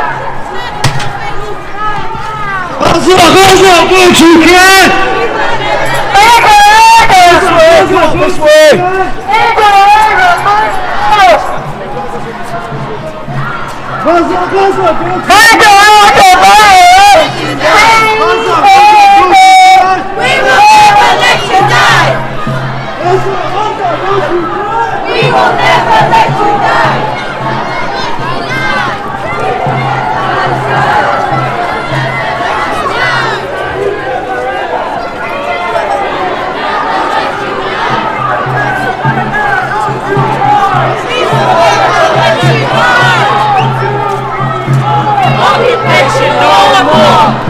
Gaza, Gaza, don't you cry! This way! Gaza, Gaza, don't you cry! We will never let you die! We will never let you die! Occupation no more!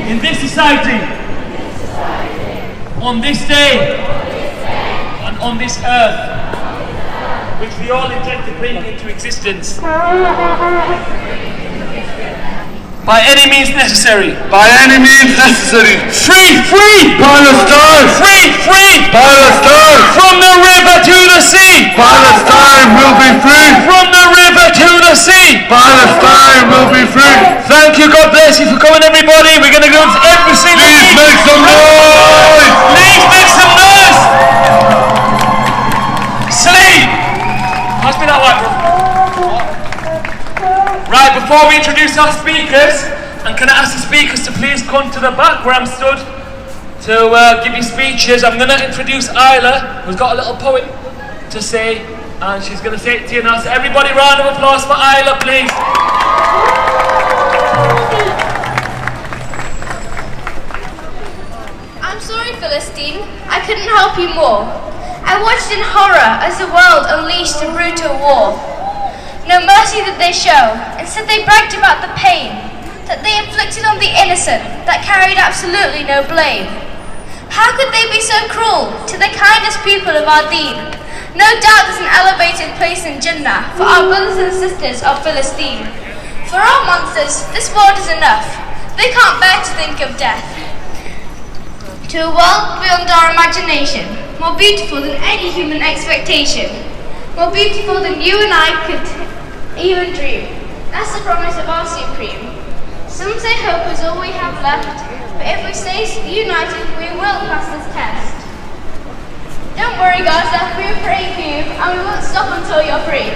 In this society, on this day, and on this earth, which we all intend to bring into existence. By any means necessary. By any means necessary. Free, free Palestine. Free, free Palestine. From the river to the sea. Palestine will be free. From the river to the sea. Palestine will be free. Thank you, God bless you for coming, everybody. We're going to go to every single Please make some noise. Please make some noise. Sleep. Pass me that white one. Right, before we introduce our speakers, and can I ask the speakers to please come to the back where I'm stood to give you speeches. I'm going to introduce Isla, who's got a little poem to say, and she's going to say it to you now. So everybody, round of applause for Isla, please. I'm sorry, Philistine. I couldn't help you more. I watched in horror as the world unleashed a brutal war. No mercy did they show. Instead they bragged about the pain that they inflicted on the innocent that carried absolutely no blame. How could they be so cruel to the kindest people of our deen? No doubt there's an elevated place in Jannah for our brothers and sisters of Philistine. For our monsters, this world is enough. They can't bear to think of death. To a world beyond our imagination, more beautiful than any human expectation, more beautiful than you and I could even dream. That's the promise of our Supreme. Some say hope is all we have left, but if we stay united, we will pass this test. Don't worry, Gaza, we are praying for you, and we won't stop until you're free.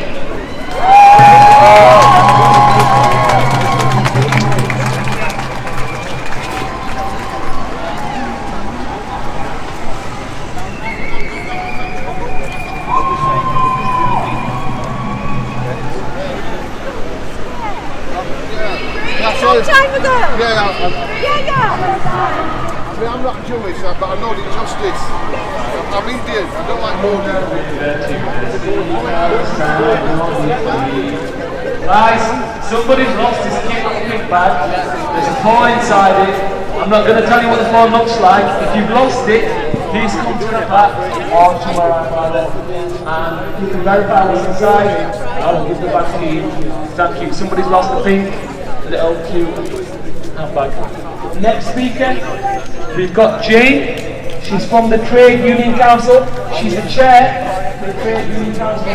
Long time ago. Yeah. Yeah. I mean, I'm not Jewish, but I know the justice. I'm Indian. I don't like Modi. Guys, somebody's lost his pink bag. There's a phone inside it. I'm not going to tell you what the phone looks like. If you've lost it, please come to the back or to where I'm at. And you can verify what's inside. I'll give the bag to you. Thank you. Somebody's lost the pink little cute handbag. Next speaker, we've got Jane. She's from the Trade Union Council. She's the chair for the Trade Union Council.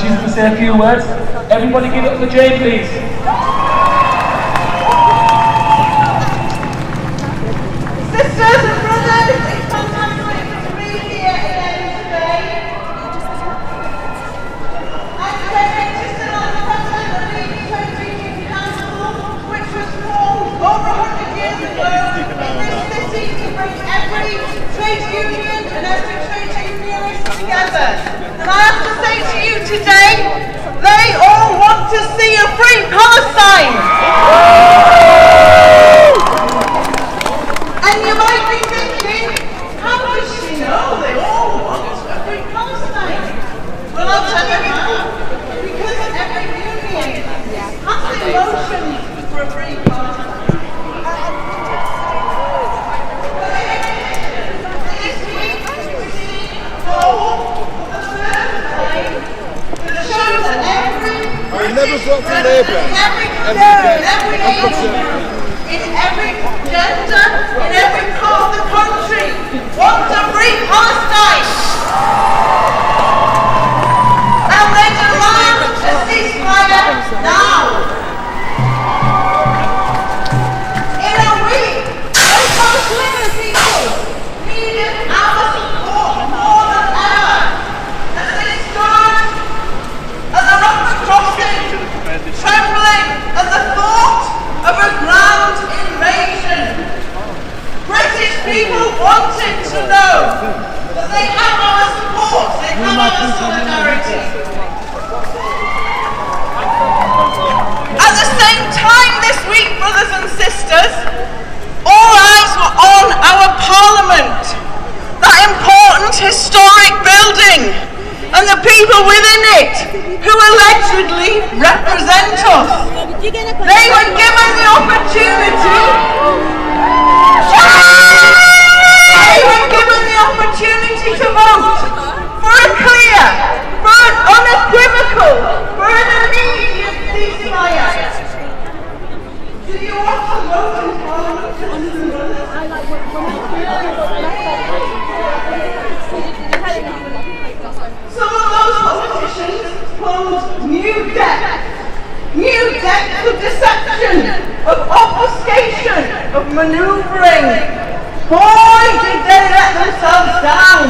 She's going to say a few words. Everybody give it up for Jane, please. Sisters and brothers, it's fantastic to be here again today. I'm registered on the president of the Leeds Pro-Palestinian Council, which was formed over 100 years ago in this city to bring every trade union and every trade unionist together. And I have to say to you today, they all want to see a free Palestine. And you might be thinking, how does she know they all want a free Palestine? Well, I'll tell you how. Because every union has the emotion for a free Palestine. This week, we see goal for the first time to show that every never vote for Labour. every age, in every gender, in every part of the country, wants a free Palestine. And they demand a ceasefire now. In a week, those Palestinian people needed our support more than ever as they stood at the Rafah crossing, trembling at the thought of a ground invasion. British people wanted to know that they have our support, they have our solidarity. At the same time this week, brothers and sisters, all eyes were on our Parliament, that important historic building, and the people within it who allegedly represent us. They were given the opportunity. They were given the opportunity to vote for a clear, for an unequivocal, for an immediate ceasefire. comes new depths of deception, of obfuscation, of manoeuvring. Boy, did they let themselves down.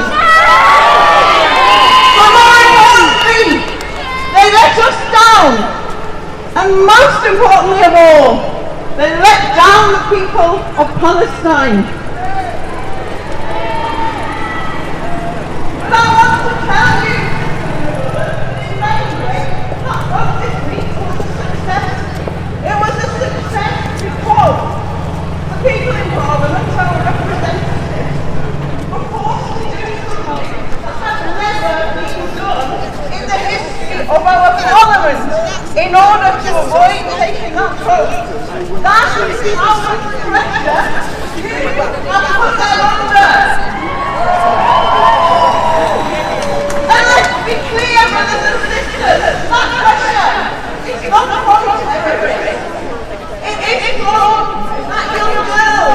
But more importantly, they let us down. And most importantly of all, they let down the people of Palestine. And I want to tell you, in many ways, not what this week was a success. It was a success because the people in Parliament, our representatives, were forced to do something that has never been done in the history of our Parliament in order to avoid taking that vote. That is how much pressure you have put them under. And let's be clear, brothers and sisters, that pressure is not from terrorists. It is from that young girl.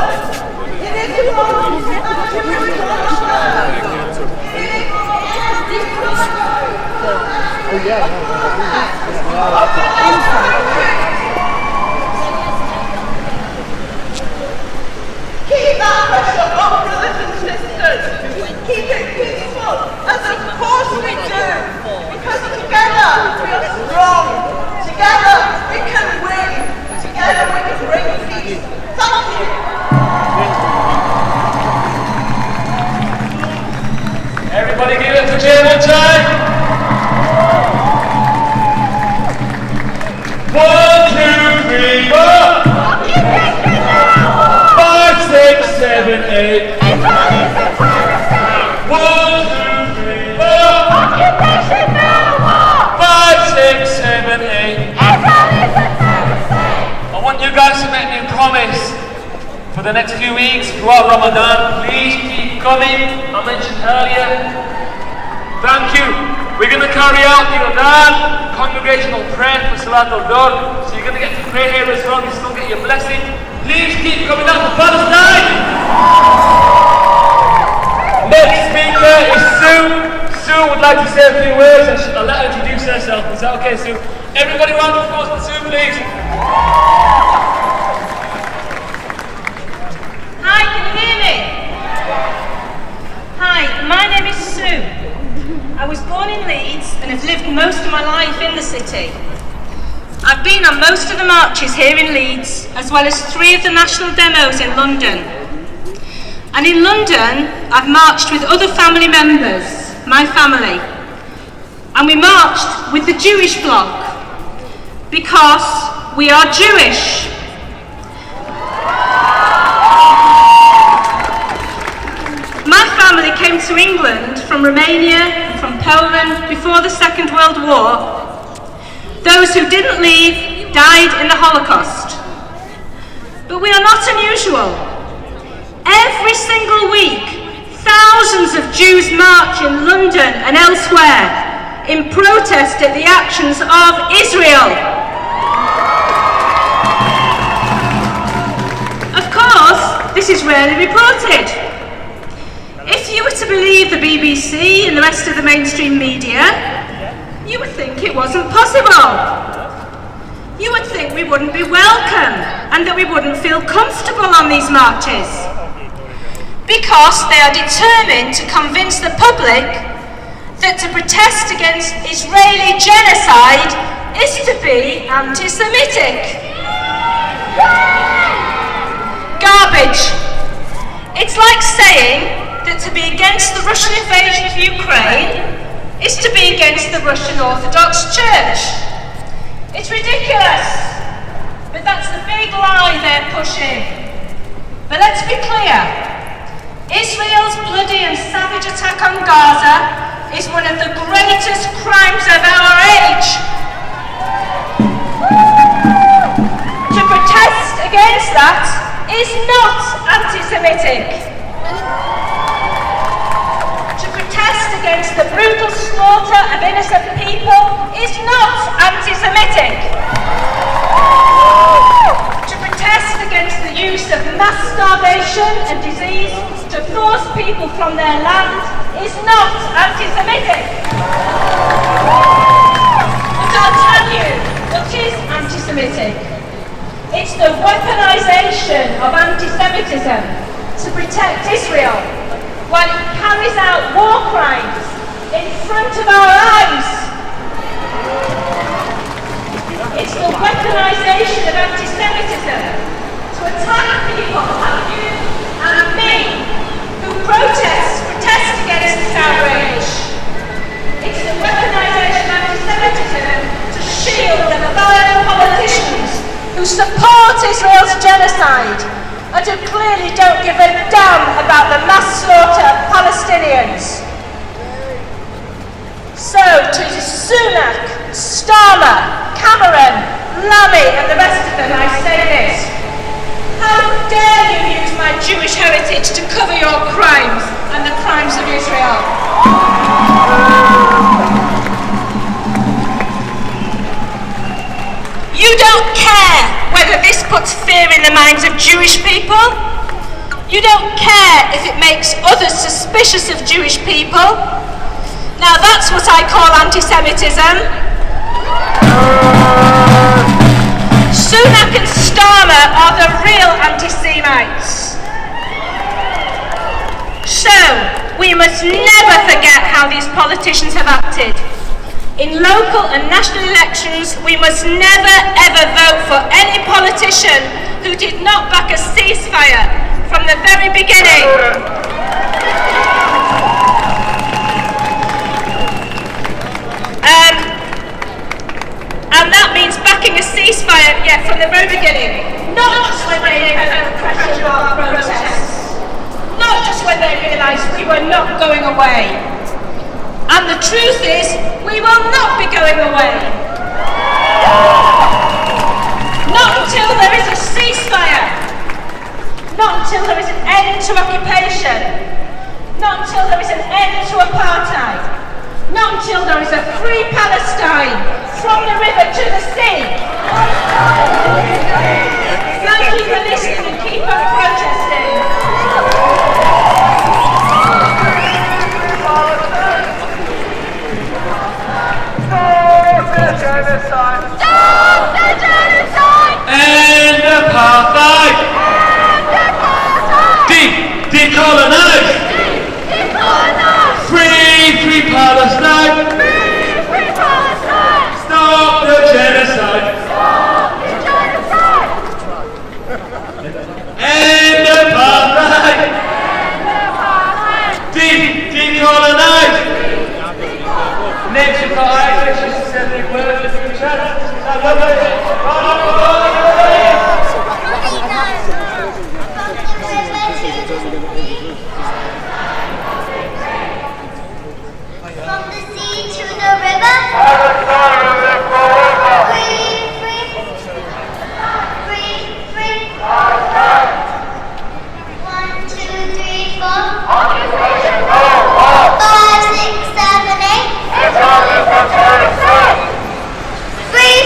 It is from that Jewish woman. It is from every keep that pressure on, brothers and sisters. Keep it peaceful, as of course we do. Because together we are strong. Together we can win. Together we can bring peace. Thank you. Everybody give it for Jay one time. 1, 2, 3, 4. 5, 6, 7, 8. 1, 2, 3, 4. 5, 6, 7, 8. I want you guys to make me a promise for the next few weeks throughout Ramadan. Please keep coming. I mentioned earlier. Thank you. We're going to carry out the Adhan, congregational prayer for Salat al-Dhuhr. So you're going to get to pray here as well. You still get your blessing. Please keep coming out to Palestine. Next speaker is Sue. Sue would like to say a few words and I'll let her introduce herself. Is that okay, Sue? Everybody round of applause for Sue, please. Hi, can you hear me? Hi, my name is Sue. I was born in Leeds and have lived most of my life in the city. I've been on most of the marches here in Leeds, as well as 3 of the national demos in London. And in London, I've marched with other family members, my family. And we marched with the Jewish bloc, because we are Jewish. My family came to England from Romania, from Poland, before the Second World War. Those who didn't leave died in the Holocaust. But we are not unusual. Every single week, thousands of Jews march in London and elsewhere in protest at the actions of Israel. Of course, this is rarely reported. If you were to believe the BBC and the rest of the mainstream media, you would think it wasn't possible. You would think we wouldn't be welcome and that we wouldn't feel comfortable on these marches. Because they are determined to convince the public that to protest against Israeli genocide is to be anti-Semitic. Garbage. It's like saying that to be against the Russian invasion of Ukraine is to be against the Russian Orthodox Church. It's ridiculous, but that's the big lie they're pushing. But let's be clear, Israel's bloody and savage attack on Gaza is one of the greatest crimes of our age. To protest against that is not anti-Semitic. To protest against the brutal slaughter of innocent people is not anti-Semitic. To protest against the use of mass starvation and disease to force people from their land is not anti-Semitic. crimes in front of our eyes. It's the weaponisation of anti-Semitism to attack people like you and me who protest against this outrage. It's the weaponisation of anti-Semitism to shield the vile politicians who support Israel's genocide and who clearly don't give a damn about the mass slaughter of Palestinians. So to Sunak, Starmer, Cameron, Lammy and the rest of them I say this. How dare you use my Jewish heritage to cover your crimes and the crimes of Israel? You don't care whether this puts fear in the minds of Jewish people. You don't care if it makes others suspicious of Jewish people. Now that's what I call anti-Semitism. Sunak and Starmer are the real anti-Semites. So, we must never forget how these politicians have acted. In local and national elections, we must never ever vote for any politician who did not back a ceasefire from the very beginning. And that means backing a ceasefire, from the very beginning. Not just when they felt pressure of our protests. Not just when they realised we were not going away. And the truth is, we will not be going away. Not until there is a ceasefire. Not until there is an end to occupation. Not until there is an end to apartheid. Not until there is a free Palestine from the river to the sea. Thank you for listening and keep on protesting. Stop the genocide! End apartheid! Decolonize! Free Palestine! Free Palestine! Stop the genocide! Stop the genocide! End apartheid! Decolonize! Next you've got Isaac, she said the word is in chat. From the sea to the river. Free. 1, 2, 3, 4. 5, 6, 7, 8. Free.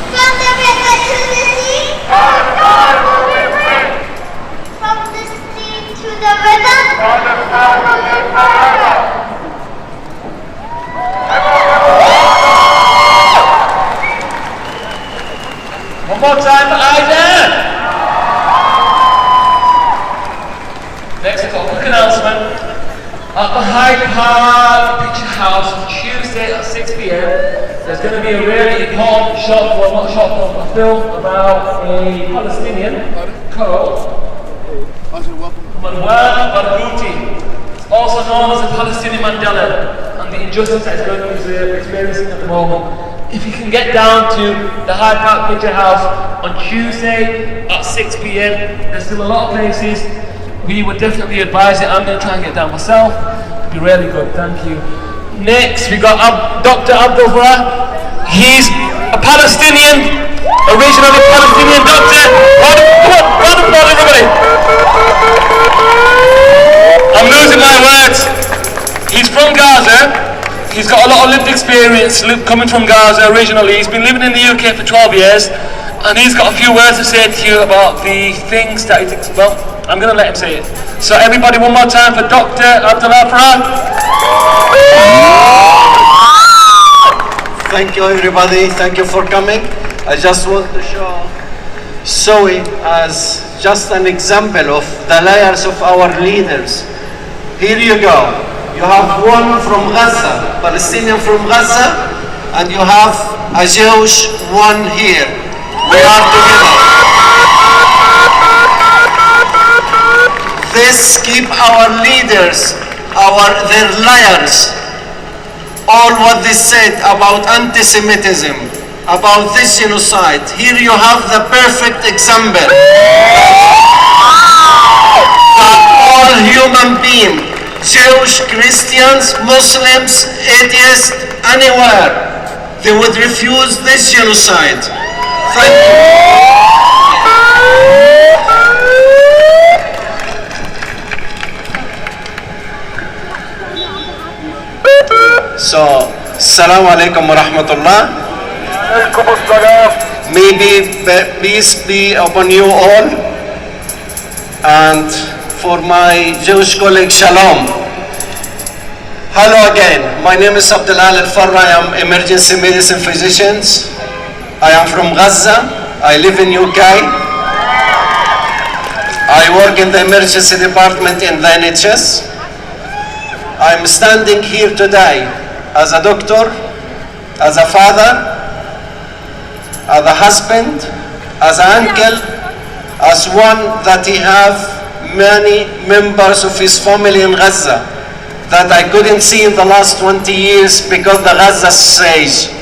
From the river to the sea. From the sea to the river. One more time for Isaac! Next I've got a quick announcement. At the Hyde Park Picture House on Tuesday at 6 p.m. there's going to be a really important film about a Palestinian called Manuel Barghouti. It's also known as the Palestinian Mandela and the injustice that he's experiencing at the moment. If you can get down to the Hyde Park Picture House on Tuesday at 6 p.m. there's still a lot of places. We would definitely advise it. I'm going to try and get down myself. It'd be really good, thank you. Next, we got Dr. Abdul Farah. He's a Palestinian, originally Palestinian doctor. Round of applause, everybody. I'm losing my words. He's from Gaza. He's got a lot of lived experience coming from Gaza originally. He's been living in the UK for 12 years. And he's got a few words to say to you about the things that he thinks, well, I'm going to let him say it. So everybody, one more time for Dr. Abdullah Farah. Thank you everybody, thank you for coming. I just want to show Zoe as just an example of the layers of our leaders. Here you go. You have one from Gaza, Palestinian from Gaza, and you have a Jewish one here. We are together. This keep our leaders, their liars, all what they said about anti-Semitism, about this genocide. Here you have the perfect example that all human beings, Jewish, Christians, Muslims, atheists, anywhere, they would refuse this genocide. Thank you. So, Assalamu alaikum wa rahmatullah. Maybe peace be upon you all. And for my Jewish colleague, Shalom. Hello again. My name is Abdullah Al-Farra. I am emergency medicine physician. I am from Gaza. I live in UK. I work in the emergency department in the NHS. I'm standing here today as a doctor, as a father, as a husband, as an uncle, as one that he have many members of his family in Gaza that I couldn't see in the last 20 years because the Gaza siege.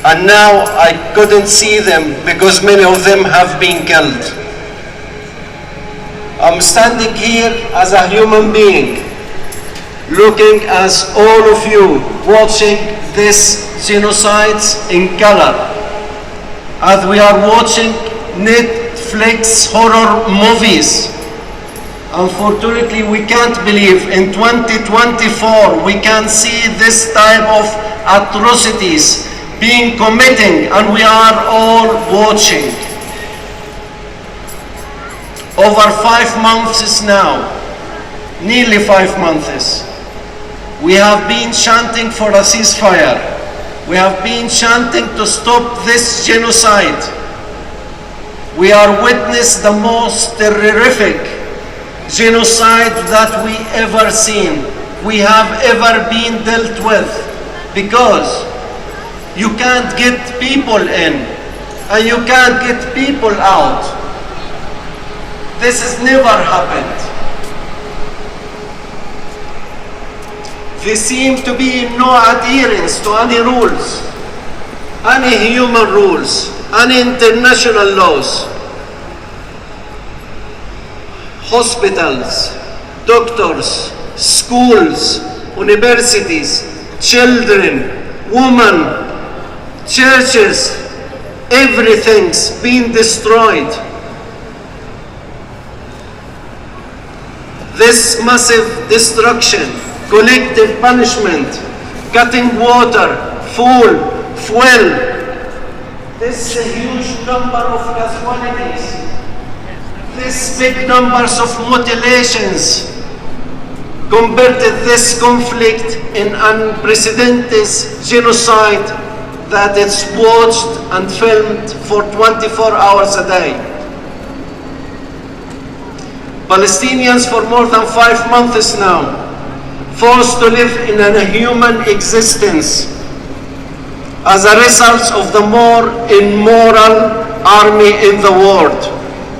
And now I couldn't see them because many of them have been killed. I'm standing here as a human being, looking as all of you watching this genocide in color, as we are watching Netflix horror movies. Unfortunately, we can't believe in 2024 we can see this type of atrocities being committed, and we are all watching. Over 5 months now, nearly 5 months, we have been chanting for a ceasefire. We have been chanting to stop this genocide. We are witness the most terrific genocide that we ever seen, we have ever been dealt with, because you can't get people in and you can't get people out. This has never happened. There seems to be no adherence to any rules, any human rules, any international laws. Hospitals, doctors, schools, universities, children, women, churches, everything's been destroyed. This massive destruction, collective punishment, cutting water, food, fuel, this huge number of casualties, these big numbers of mutilations converted this conflict in unprecedented genocide that is watched and filmed for 24 hours a day. Palestinians for more than 5 months now, forced to live in a human existence as a result of the more immoral army in the world,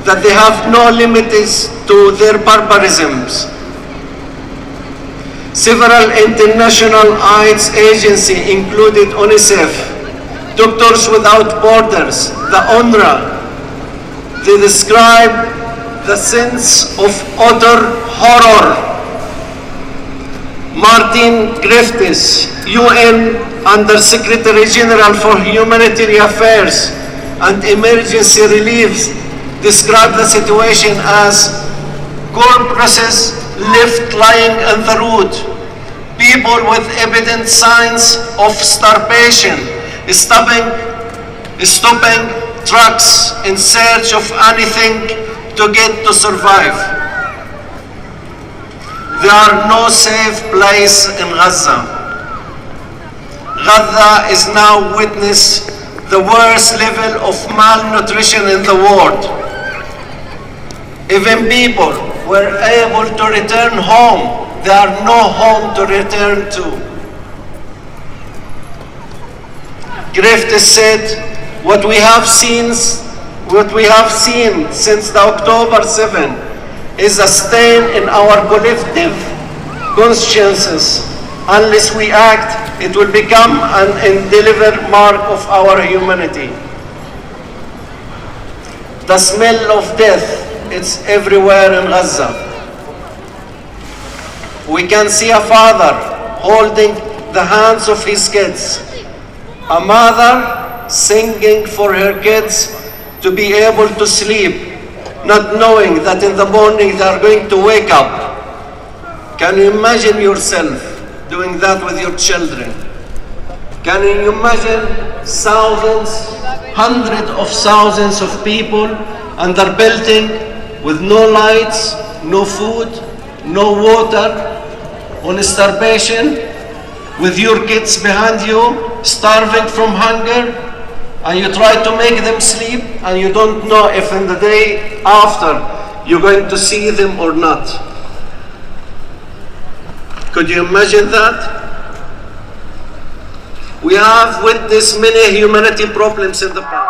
that they have no limits to their barbarisms. Several international AIDS agencies, including UNICEF, Doctors Without Borders, the UNRWA, they describe the sense of utter horror. Martin Griffiths, UN Under-Secretary General for Humanitarian Affairs and Emergency Relief, described the situation as corpses left lying on the road, people with evident signs of starvation, stopping trucks in search of anything to get to survive. There are no safe place in Gaza. Gaza is now witness the worst level of malnutrition in the world. Even people were able to return home. There are no home to return to. Griffiths said, what we have seen since the October 7 is a stain in our collective consciences. Unless we act, it will become an indelible mark of our humanity. The smell of death, it's everywhere in Gaza. We can see a father holding the hands of his kids, a mother singing for her kids to be able to sleep, not knowing that in the morning they are going to wake up. Can you imagine yourself doing that with your children? Can you imagine thousands, hundreds of thousands of people under building with no lights, no food, no water, on starvation, with your kids behind you, starving from hunger, and you try to make them sleep, and you don't know if in the day after you're going to see them or not? Could you imagine that? We have witnessed many humanity problems in the past.